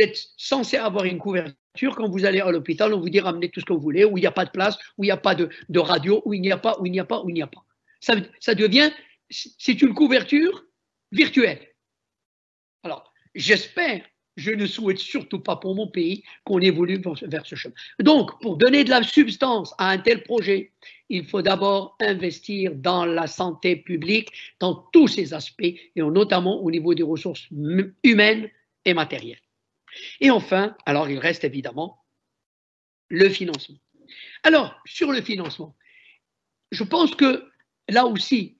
êtes censé avoir une couverture quand vous allez à l'hôpital, on vous dit ramenez tout ce que vous voulez, où il n'y a pas de place, où il n'y a pas de radio, où il n'y a pas. Ça devient, c'est une couverture virtuelle. Alors, j'espère, je ne souhaite surtout pas pour mon pays qu'on évolue vers ce chemin. Donc, pour donner de la substance à un tel projet, il faut d'abord investir dans la santé publique, dans tous ses aspects, et notamment au niveau des ressources humaines et matérielles. Et enfin, alors il reste évidemment le financement. Alors, sur le financement, je pense que là aussi,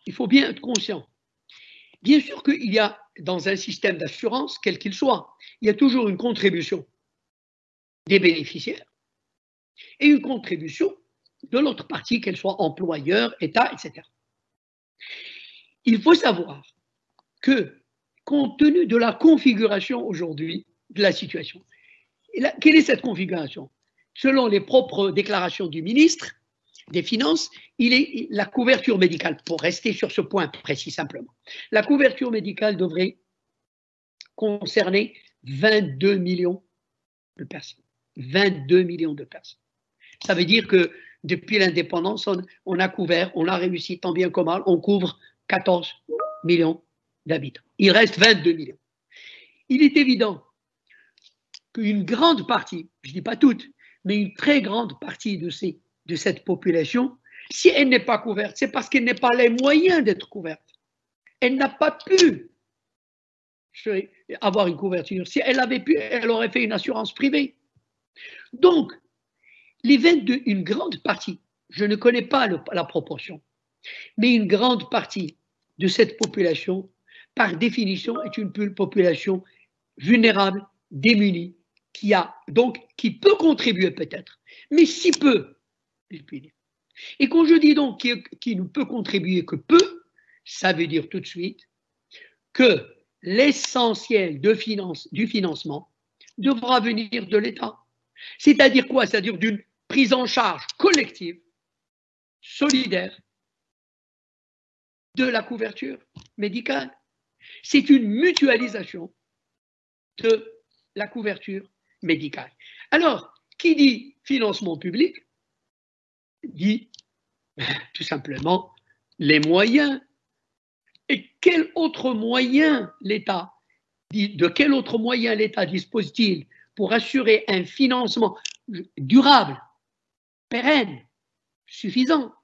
il faut bien être conscient. Bien sûr qu'il y a dans un système d'assurance, quel qu'il soit, il y a toujours une contribution des bénéficiaires et une contribution de l'autre partie, qu'elle soit employeur, État, etc. Il faut savoir que, compte tenu de la configuration aujourd'hui de la situation, quelle est cette configuration? Selon les propres déclarations du ministre des Finances, la couverture médicale, pour rester sur ce point précis simplement, la couverture médicale devrait concerner 22 millions de personnes. 22 millions de personnes. Ça veut dire que depuis l'indépendance, on a réussi tant bien que mal, on couvre 14 millions d'habitants. Il reste 22 millions. Il est évident qu'une grande partie, je ne dis pas toute, mais une très grande partie de cette population, si elle n'est pas couverte, c'est parce qu'elle n'a pas les moyens d'être couverte. Elle n'a pas pu avoir une couverture. Si elle avait pu, elle aurait fait une assurance privée. Donc, les 22, une grande partie, je ne connais pas la proportion, mais une grande partie de cette population, par définition, est une population vulnérable, démunie, qui peut contribuer peut-être, mais si peu, Et quand je dis donc qu'il ne peut contribuer que peu, ça veut dire tout de suite que l'essentiel du financement devra venir de l'État. C'est-à-dire quoi? C'est-à-dire d'une prise en charge collective, solidaire, de la couverture médicale. C'est une mutualisation de la couverture médicale. Alors, qui dit financement public dit tout simplement les moyens. Et quel autre moyen l'État de quel autre moyen l'État dispose-t-il pour assurer un financement durable, pérenne, suffisant,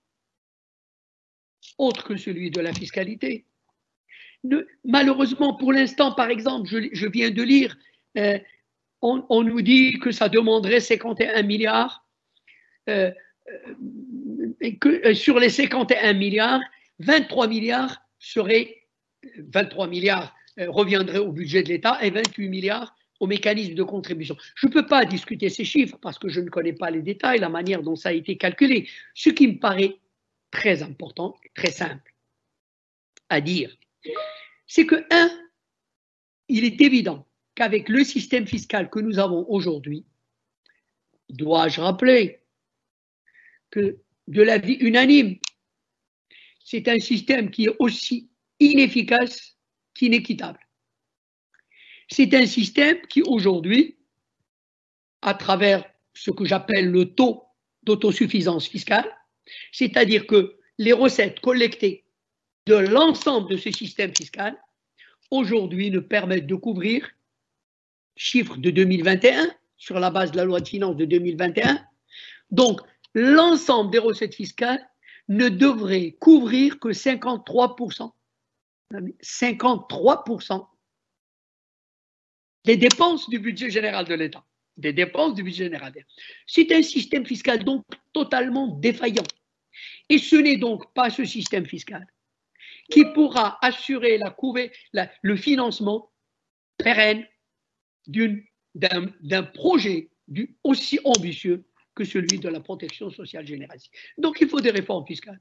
autre que celui de la fiscalité? Malheureusement, pour l'instant, par exemple, je viens de lire, on nous dit que ça demanderait 51 milliards, et que sur les 51 milliards, 23 milliards reviendraient au budget de l'État et 28 milliards au mécanisme de contribution. Je ne peux pas discuter ces chiffres parce que je ne connais pas les détails, la manière dont ça a été calculé. Ce qui me paraît très important, très simple à dire, c'est que, il est évident qu'avec le système fiscal que nous avons aujourd'hui, dois-je rappeler que de l'avis unanime, c'est un système qui est aussi inefficace qu'inéquitable. C'est un système qui aujourd'hui, à travers ce que j'appelle le taux d'autosuffisance fiscale, c'est-à-dire que les recettes collectées de l'ensemble de ce système fiscal, aujourd'hui ne permettent de couvrir, chiffre de 2021, sur la base de la loi de finances de 2021, donc l'ensemble des recettes fiscales ne devrait couvrir que 53%. 53% des dépenses du budget général de l'État. Des dépenses du budget général. C'est un système fiscal donc totalement défaillant. Et ce n'est donc pas ce système fiscal qui pourra assurer le financement pérenne d'un projet aussi ambitieux que celui de la protection sociale généralisée. Donc il faut des réformes fiscales.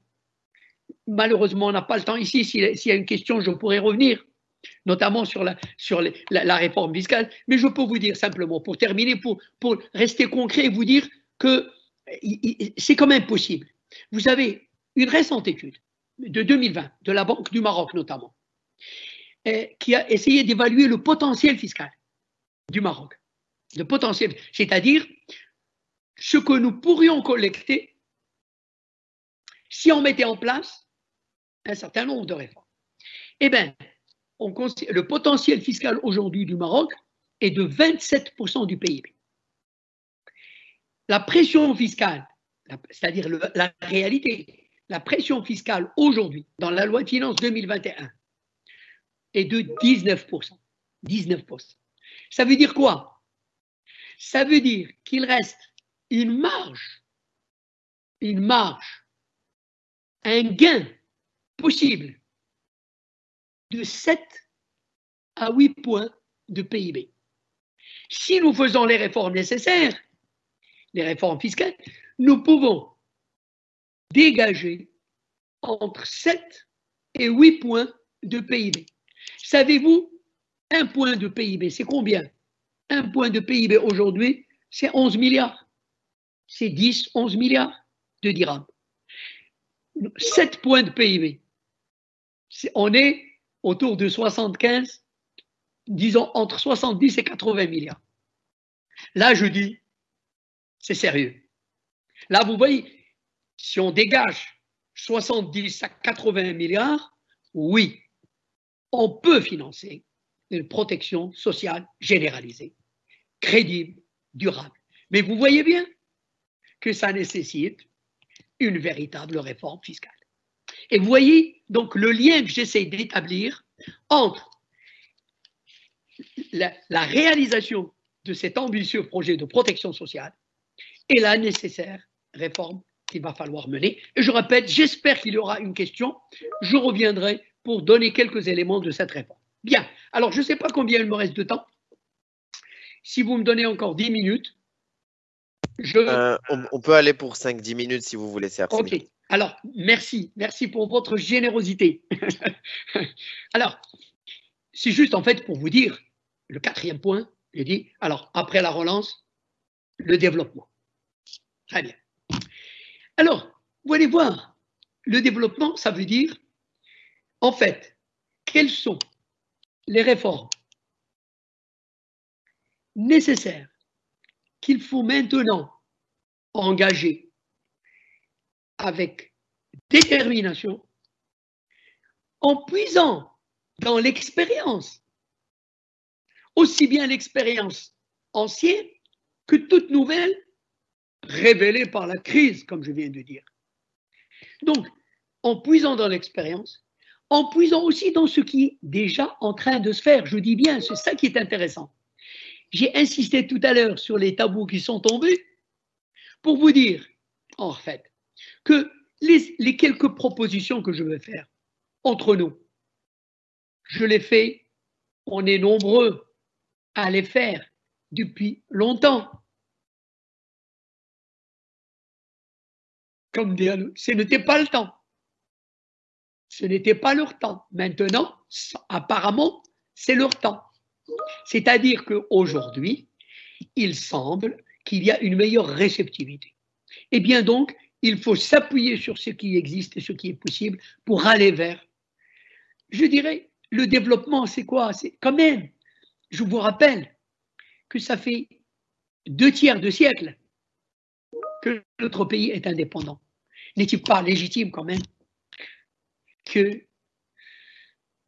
Malheureusement, on n'a pas le temps ici. S'il y a une question, je pourrais revenir, notamment sur la réforme fiscale. Mais je peux vous dire simplement, pour terminer, pour rester concret, et vous dire que c'est quand même possible. Vous avez une récente étude de 2020, de la Banque du Maroc notamment, qui a essayé d'évaluer le potentiel fiscal du Maroc. Le potentiel, c'est-à-dire ce que nous pourrions collecter si on mettait en place un certain nombre de réformes. Eh bien, le potentiel fiscal aujourd'hui du Maroc est de 27% du PIB. La pression fiscale, c'est-à-dire la réalité, la pression fiscale aujourd'hui, dans la loi de finances 2021, est de 19%. 19%. Ça veut dire quoi? Ça veut dire qu'il reste une marge, un gain possible de 7 à 8 points de PIB. Si nous faisons les réformes nécessaires, les réformes fiscales, nous pouvons dégager entre 7 et 8 points de PIB. Savez-vous, un point de PIB, c'est combien? Un point de PIB aujourd'hui, c'est 11 milliards. C'est 10, 11 milliards de dirhams. 7 points de PIB. On est autour de 75, disons entre 70 et 80 milliards. Là, je dis, c'est sérieux. Là, vous voyez, si on dégage 70 à 80 milliards, oui, on peut financer une protection sociale généralisée, crédible, durable. Mais vous voyez bien que ça nécessite une véritable réforme fiscale. Et vous voyez donc le lien que j'essaie d'établir entre la réalisation de cet ambitieux projet de protection sociale et la nécessaire réforme qu'il va falloir mener. Et je répète, j'espère qu'il y aura une question. Je reviendrai pour donner quelques éléments de cette réforme. Bien, alors je ne sais pas combien il me reste de temps. Si vous me donnez encore 10 minutes, On peut aller pour 5-10 minutes si vous voulez, c'est Ok. Alors, merci. Merci pour votre générosité. Alors, c'est juste en fait pour vous dire, le 4e point, je dis, alors, après la relance, le développement. Très bien. Alors, vous allez voir, le développement, ça veut dire, en fait, quelles sont les réformes nécessaires qu'il faut maintenant engager avec détermination en puisant dans l'expérience, aussi bien l'expérience ancienne que toute nouvelle révélée par la crise, comme je viens de dire. Donc, en puisant dans l'expérience, en puisant aussi dans ce qui est déjà en train de se faire. Je dis bien, c'est ça qui est intéressant. J'ai insisté tout à l'heure sur les tabous qui sont tombés pour vous dire, en fait, que les quelques propositions que je veux faire entre nous, je les fais, on est nombreux à les faire depuis longtemps. Comme dire, ce n'était pas le temps. Ce n'était pas leur temps. Maintenant, apparemment, c'est leur temps. C'est-à-dire qu'aujourd'hui, il semble qu'il y a une meilleure réceptivité. Et bien donc, il faut s'appuyer sur ce qui existe et ce qui est possible pour aller vers. Je dirais, le développement, c'est quoi? C'est quand même, je vous rappelle que ça fait 2/3 de siècle que notre pays est indépendant. N'est-il pas légitime quand même que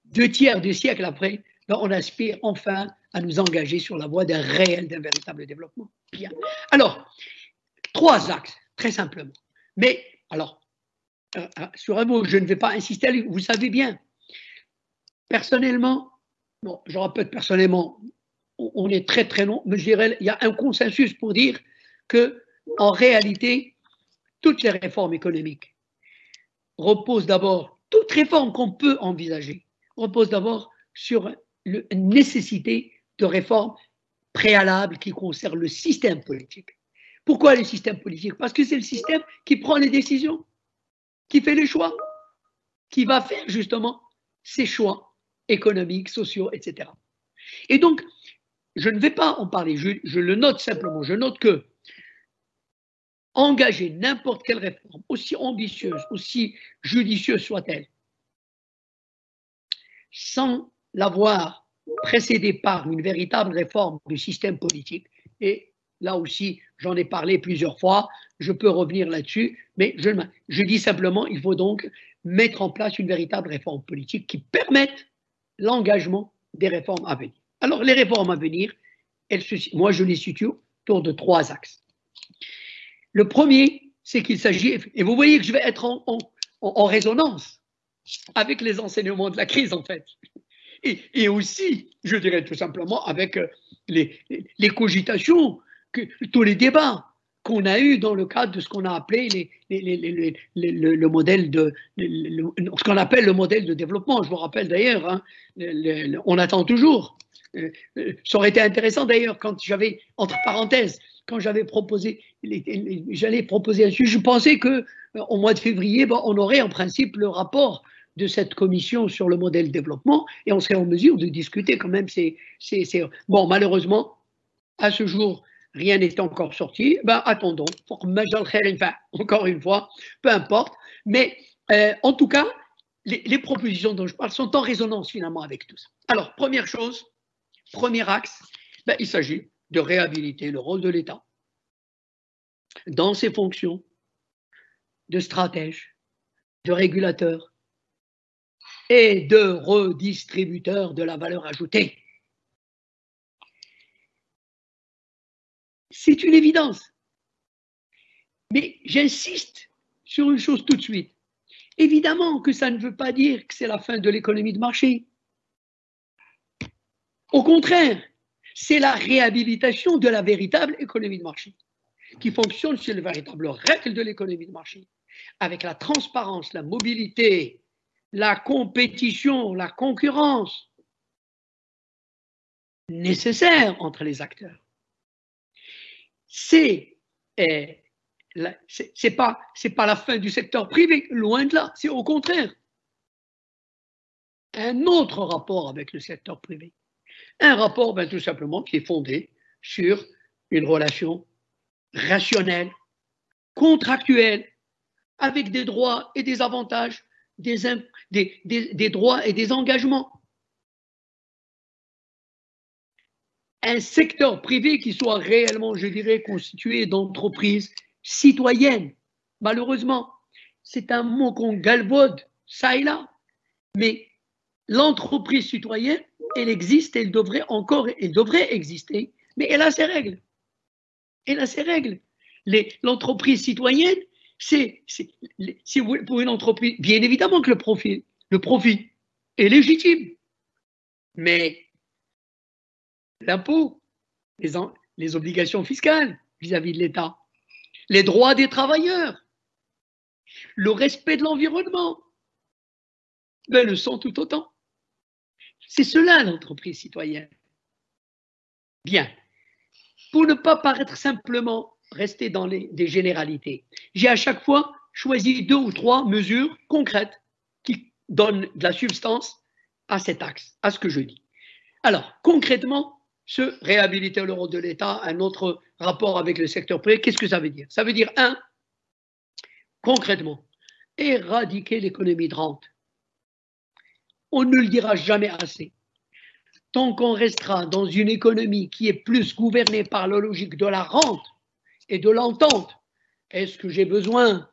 2/3 de siècle après, on aspire enfin à nous engager sur la voie d'un réel, d'un véritable développement? Bien. Alors, 3 axes, très simplement. Mais, alors, sur un mot, je ne vais pas insister, vous savez bien, personnellement, bon, je rappelle personnellement, on est très très long, mais je dirais, il y a un consensus pour dire que, en réalité, toutes les réformes économiques reposent d'abord, toute réforme qu'on peut envisager, repose d'abord sur la nécessité de réformes préalables qui concernent le système politique. Pourquoi le système politique? Parce que c'est le système qui prend les décisions, qui fait les choix, qui va faire justement ces choix économiques, sociaux, etc. Et donc, je ne vais pas en parler, je le note simplement, je note que engager n'importe quelle réforme, aussi ambitieuse, aussi judicieuse soit-elle, sans l'avoir précédée par une véritable réforme du système politique, et là aussi, j'en ai parlé plusieurs fois, je peux revenir là-dessus, mais je dis simplement, il faut donc mettre en place une véritable réforme politique qui permette l'engagement des réformes à venir. Alors, les réformes à venir, moi je les situe autour de 3 axes. Le premier, c'est qu'il s'agit, et vous voyez que je vais être en résonance avec les enseignements de la crise, en fait. Et aussi, je dirais tout simplement, avec les cogitations, tous les débats qu'on a eus dans le cadre de ce qu'on a appelé le modèle ce qu'on appelle le modèle de développement. Je vous rappelle d'ailleurs, hein, on attend toujours. Ça aurait été intéressant d'ailleurs quand j'avais, entre parenthèses, quand j'avais proposé, j'allais proposer un sujet, je pensais qu'au mois de février, on aurait en principe le rapport de cette commission sur le modèle développement et on serait en mesure de discuter quand même. Bon, malheureusement, à ce jour, rien n'est encore sorti. Ben, attendons. Encore une fois, peu importe. Mais en tout cas, les propositions dont je parle sont en résonance finalement avec tout ça. Alors, première chose, premier axe, ben, il s'agit de réhabiliter le rôle de l'État dans ses fonctions de stratège, de régulateur et de redistributeur de la valeur ajoutée. C'est une évidence. Mais j'insiste sur une chose tout de suite. Évidemment que ça ne veut pas dire que c'est la fin de l'économie de marché. Au contraire, c'est la réhabilitation de la véritable économie de marché, qui fonctionne sur les véritables règles de l'économie de marché, avec la transparence, la mobilité, la compétition, la concurrence nécessaire entre les acteurs. C'est c'est pas la fin du secteur privé, loin de là, c'est au contraire un autre rapport avec le secteur privé. Un rapport, tout simplement, qui est fondé sur une relation rationnelle, contractuelle, avec des droits et des avantages, des droits et des engagements. Un secteur privé qui soit réellement, je dirais, constitué d'entreprises citoyennes. Malheureusement, c'est un mot qu'on galvaude, ça et là. Mais l'entreprise citoyenne, elle existe, elle devrait exister, mais elle a ses règles. Elle a ses règles. L'entreprise citoyenne, pour une entreprise, bien évidemment que le profit est légitime, mais l'impôt, les obligations fiscales vis-à-vis de l'État, les droits des travailleurs, le respect de l'environnement, le sont tout autant. C'est cela l'entreprise citoyenne. Bien. Pour ne pas paraître simplement rester dans des généralités, j'ai à chaque fois choisi 2 ou 3 mesures concrètes qui donnent de la substance à cet axe, à ce que je dis. Alors, concrètement, se réhabiliter le rôle de l'État, un autre rapport avec le secteur privé, qu'est-ce que ça veut dire? Ça veut dire, concrètement, éradiquer l'économie de rente. On ne le dira jamais assez. Tant qu'on restera dans une économie qui est plus gouvernée par la logique de la rente et de l'entente, est-ce que j'ai besoin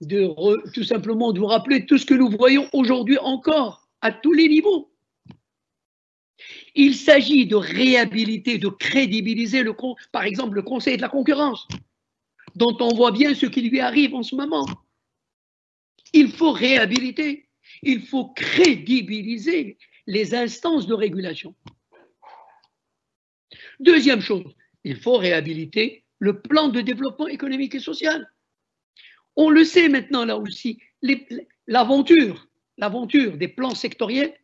tout simplement de vous rappeler tout ce que nous voyons aujourd'hui encore à tous les niveaux? Il s'agit de réhabiliter, de crédibiliser, par exemple, le Conseil de la concurrence, dont on voit bien ce qui lui arrive en ce moment. Il faut réhabiliter, il faut crédibiliser les instances de régulation. Deuxième chose, il faut réhabiliter le plan de développement économique et social. On le sait maintenant là aussi, l'aventure des plans sectoriels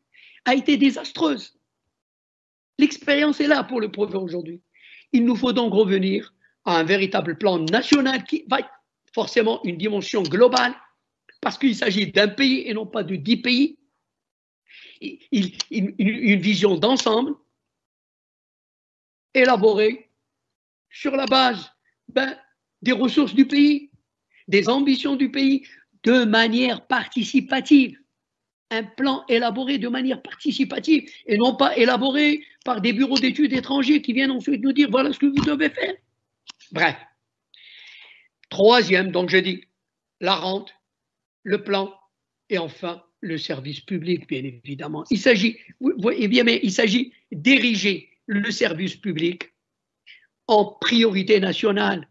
a été désastreuse. L'expérience est là pour le prouver aujourd'hui. Il nous faut donc revenir à un véritable plan national qui va être forcément une dimension globale, parce qu'il s'agit d'un pays et non pas de 10 pays. Une vision d'ensemble élaborée sur la base des ressources du pays, des ambitions du pays, de manière participative. Un plan élaboré de manière participative et non pas élaboré par des bureaux d'études étrangers qui viennent ensuite nous dire voilà ce que vous devez faire. Bref. Troisième, donc je dis la rente, le plan et enfin le service public, bien évidemment. Il s'agit d'ériger le service public en priorité nationale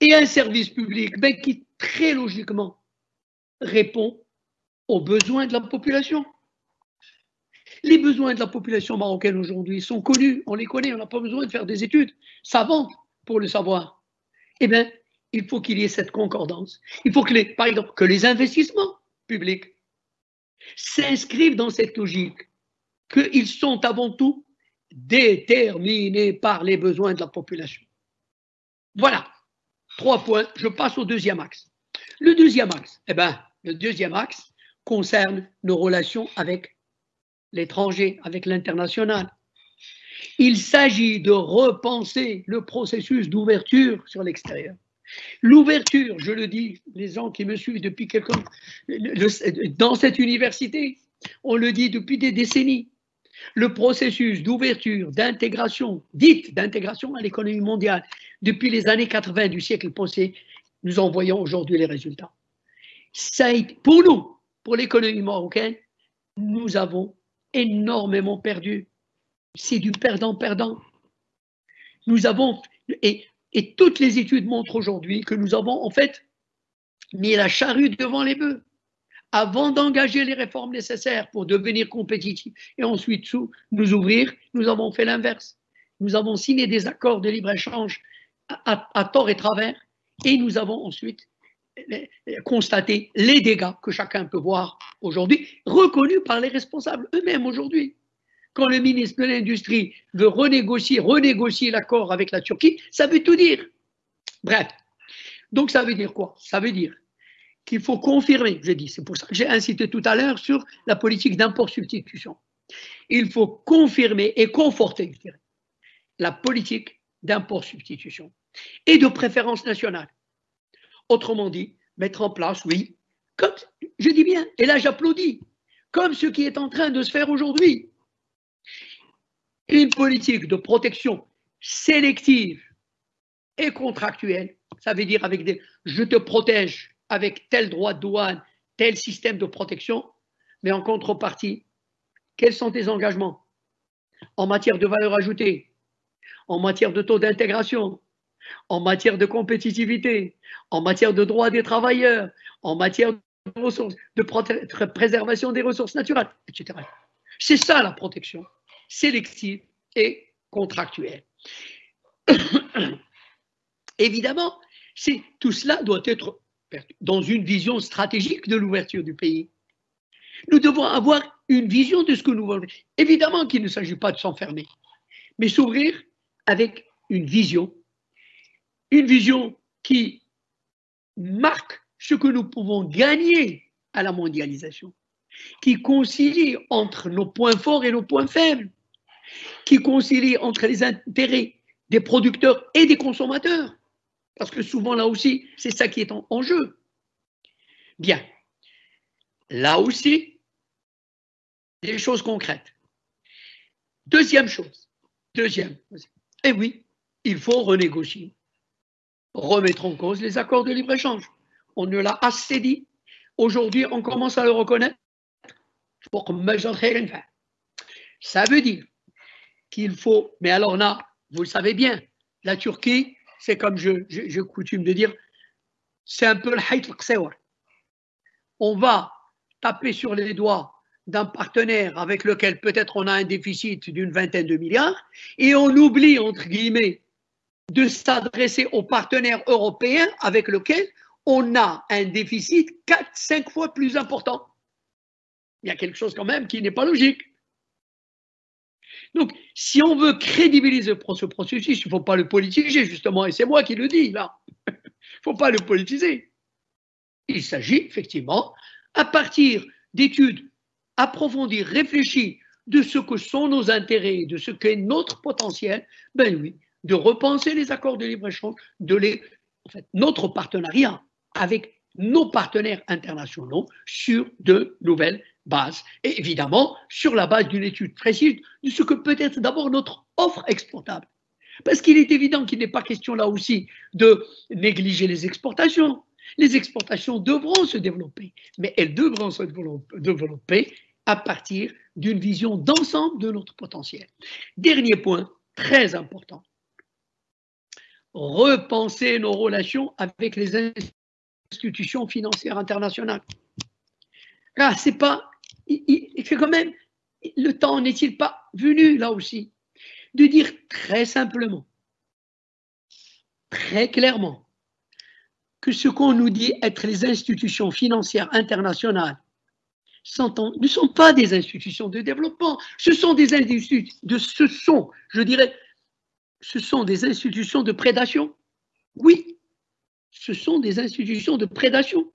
et un service public qui très logiquement répond aux besoins de la population. Les besoins de la population marocaine aujourd'hui sont connus, on les connaît, on n'a pas besoin de faire des études savantes pour le savoir. Eh bien, il faut qu'il y ait cette concordance. Il faut que, par exemple, que les investissements publics s'inscrivent dans cette logique, qu'ils sont avant tout déterminés par les besoins de la population. Voilà, 3 points. Je passe au deuxième axe. Le deuxième axe, concerne nos relations avec l'étranger, avec l'international. Il s'agit de repenser le processus d'ouverture sur l'extérieur. L'ouverture, je le dis, les gens qui me suivent depuis dans cette université, on le dit depuis des décennies, le processus d'ouverture, d'intégration, dite d'intégration à l'économie mondiale, depuis les années 80 du siècle passé, nous en voyons aujourd'hui les résultats. Pour nous, pour l'économie marocaine, nous avons énormément perdu. C'est du perdant-perdant. Nous avons, et toutes les études montrent aujourd'hui que nous avons en fait mis la charrue devant les bœufs. Avant d'engager les réformes nécessaires pour devenir compétitifs et ensuite nous ouvrir, nous avons fait l'inverse. Nous avons signé des accords de libre-échange à tort et travers et nous avons ensuite constater les dégâts que chacun peut voir aujourd'hui, reconnus par les responsables eux-mêmes aujourd'hui. Quand le ministre de l'Industrie veut renégocier l'accord avec la Turquie, ça veut tout dire. Bref, Donc ça veut dire quoi? Ça veut dire qu'il faut confirmer, j'ai dit, c'est pour ça que j'ai incité tout à l'heure sur la politique d'import-substitution. Il faut confirmer et conforter, je dirais, la politique d'import-substitution et de préférence nationale. Autrement dit, mettre en place, oui, comme je dis bien, et là j'applaudis, comme ce qui est en train de se faire aujourd'hui, une politique de protection sélective et contractuelle, ça veut dire avec des je te protège avec tel droit de douane, tel système de protection, mais en contrepartie, quels sont tes engagements en matière de valeur ajoutée, en matière de taux d'intégration, en matière de compétitivité, en matière de droits des travailleurs, en matière de ressources, de préservation des ressources naturelles, etc. C'est ça la protection sélective et contractuelle. Évidemment, tout cela doit être dans une vision stratégique de l'ouverture du pays. Nous devons avoir une vision de ce que nous voulons. Évidemment qu'il ne s'agit pas de s'enfermer, mais s'ouvrir avec une vision qui marque ce que nous pouvons gagner à la mondialisation, qui concilie entre nos points forts et nos points faibles, qui concilie entre les intérêts des producteurs et des consommateurs, parce que souvent là aussi, c'est ça qui est en jeu. Bien, là aussi, des choses concrètes. Deuxième chose, et oui, il faut renégocier, remettre en cause les accords de libre-échange. On ne l'a assez dit. Aujourd'hui, on commence à le reconnaître. Ça veut dire qu'il faut, mais alors là, vous le savez bien, la Turquie, c'est comme je coutume de dire, c'est un peu le hayt al-qsawar. On va taper sur les doigts d'un partenaire avec lequel peut-être on a un déficit d'une vingtaine de milliards et on oublie, entre guillemets, de s'adresser aux partenaires européens avec lesquels on a un déficit 4-5 fois plus important. Il y a quelque chose quand même qui n'est pas logique. Donc, si on veut crédibiliser ce processus, il ne faut pas le politiser, justement, et c'est moi qui le dis, là. Il ne faut pas le politiser. Il s'agit, effectivement, à partir d'études approfondies, réfléchies, de ce que sont nos intérêts, de ce qu'est notre potentiel, ben oui, de repenser les accords de libre-échange, notre partenariat avec nos partenaires internationaux sur de nouvelles bases. Et évidemment, sur la base d'une étude précise de ce que peut être d'abord notre offre exportable. Parce qu'il est évident qu'il n'est pas question là aussi de négliger les exportations. Les exportations devront se développer, mais elles devront se développer à partir d'une vision d'ensemble de notre potentiel. Dernier point, très important. Repenser nos relations avec les institutions financières internationales. Là, c'est pas, il fait quand même, le temps n'est-il pas venu là aussi de dire très simplement, très clairement, que ce qu'on nous dit être les institutions financières internationales ne sont pas des institutions de développement, ce sont des institutions, ce sont des institutions de prédation. Oui, ce sont des institutions de prédation.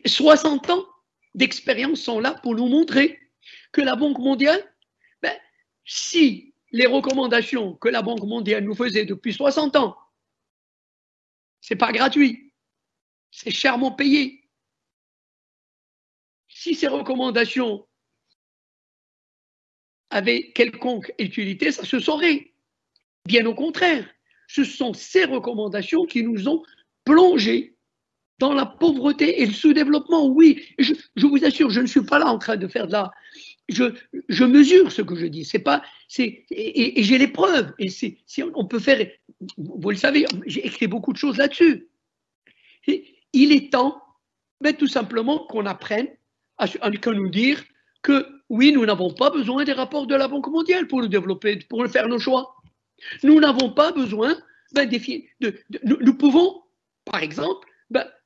60 ans d'expérience sont là pour nous montrer que la Banque mondiale, si les recommandations que la Banque mondiale nous faisait depuis 60 ans, ce n'est pas gratuit, c'est chèrement payé. Si ces recommandations avaient quelconque utilité, ça se saurait. Bien au contraire, ce sont ces recommandations qui nous ont plongés dans la pauvreté et le sous-développement. Oui, je vous assure, je ne suis pas là en train de faire de la... Je mesure ce que je dis, et j'ai les preuves. Et on peut faire, vous le savez, j'ai écrit beaucoup de choses là-dessus. Il est temps, mais tout simplement qu'on apprenne à nous dire que oui, nous n'avons pas besoin des rapports de la Banque mondiale pour le développer, pour faire nos choix. Nous n'avons pas besoin, nous pouvons, par exemple,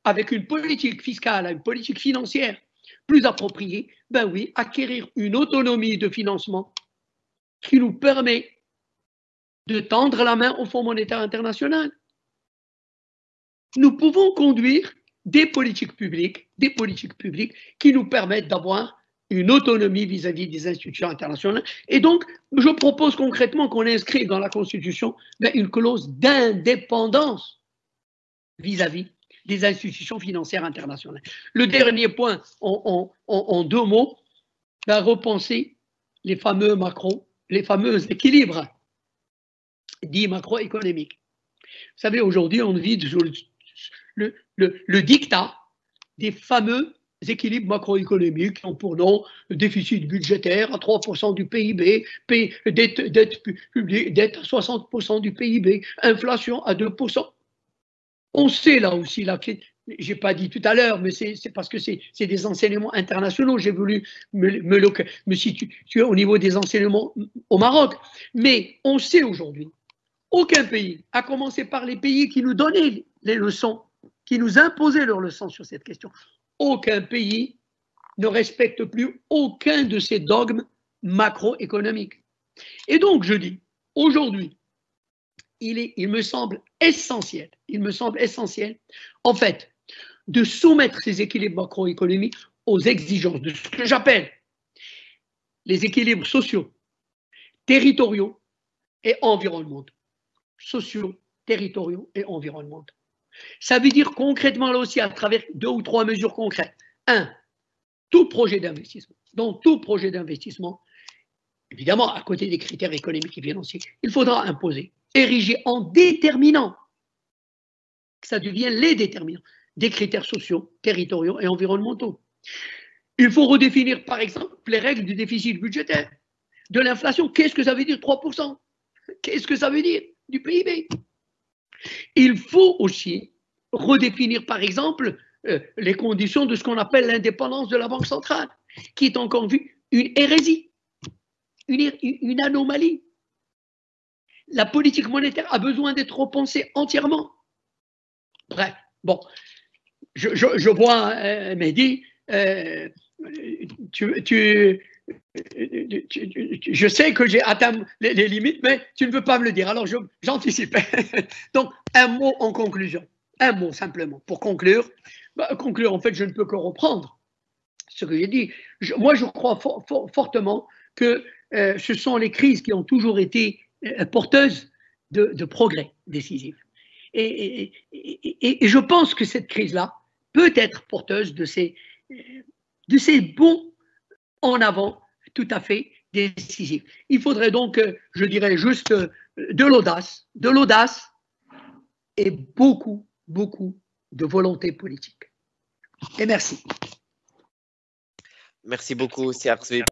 avec une politique fiscale, une politique financière plus appropriée, oui, acquérir une autonomie de financement qui nous permet de tendre la main au Fonds monétaire international. nous pouvons conduire des politiques publiques qui nous permettent d'avoir une autonomie vis-à-vis des institutions internationales. Et donc, je propose concrètement qu'on inscrive dans la Constitution une clause d'indépendance vis-à-vis des institutions financières internationales. Le dernier point, en 2 mots, repenser les fameux équilibres dits macroéconomiques. Vous savez, aujourd'hui, on vit sous le diktat des fameux équilibres macroéconomiques qui ont pour nom déficit budgétaire à 3% du PIB, dette publique, dette à 60% du PIB, inflation à 2%. On sait là aussi, je n'ai pas dit tout à l'heure, mais c'est parce que c'est des enseignements internationaux. J'ai voulu me situer au niveau des enseignements au Maroc. Mais on sait aujourd'hui, aucun pays, à commencer par les pays qui nous donnaient les leçons, qui nous imposaient leurs leçons sur cette question, aucun pays ne respecte plus aucun de ces dogmes macroéconomiques. Et donc, je dis, aujourd'hui, il me semble essentiel, en fait, de soumettre ces équilibres macroéconomiques aux exigences de ce que j'appelle les équilibres sociaux, territoriaux et environnementaux. Ça veut dire concrètement là aussi à travers 2 ou 3 mesures concrètes. 1, tout projet d'investissement. Dans tout projet d'investissement, évidemment, à côté des critères économiques et financiers, il faudra imposer, ériger en déterminant, que ça devienne les déterminants, des critères sociaux, territoriaux et environnementaux. Il faut redéfinir, par exemple, les règles du déficit budgétaire, de l'inflation. Qu'est-ce que ça veut dire 3%? Qu'est-ce que ça veut dire du PIB? Il faut aussi redéfinir, par exemple, les conditions de ce qu'on appelle l'indépendance de la Banque centrale, qui est encore vue une hérésie, une anomalie. La politique monétaire a besoin d'être repensée entièrement. Bref, bon, je vois, Mehdi, je sais que j'ai atteint les limites, mais tu ne veux pas me le dire, alors j'anticipe. Donc, un mot en conclusion, un mot simplement, pour conclure. Conclure, en fait, je ne peux que reprendre ce que j'ai dit. Moi, je crois fortement que ce sont les crises qui ont toujours été porteuses de progrès décisifs. Et je pense que cette crise-là peut être porteuse de ces bons en avant tout à fait décisifs. Il faudrait donc, je dirais juste, de l'audace et beaucoup de volonté politique. Et merci. Merci beaucoup, Serge.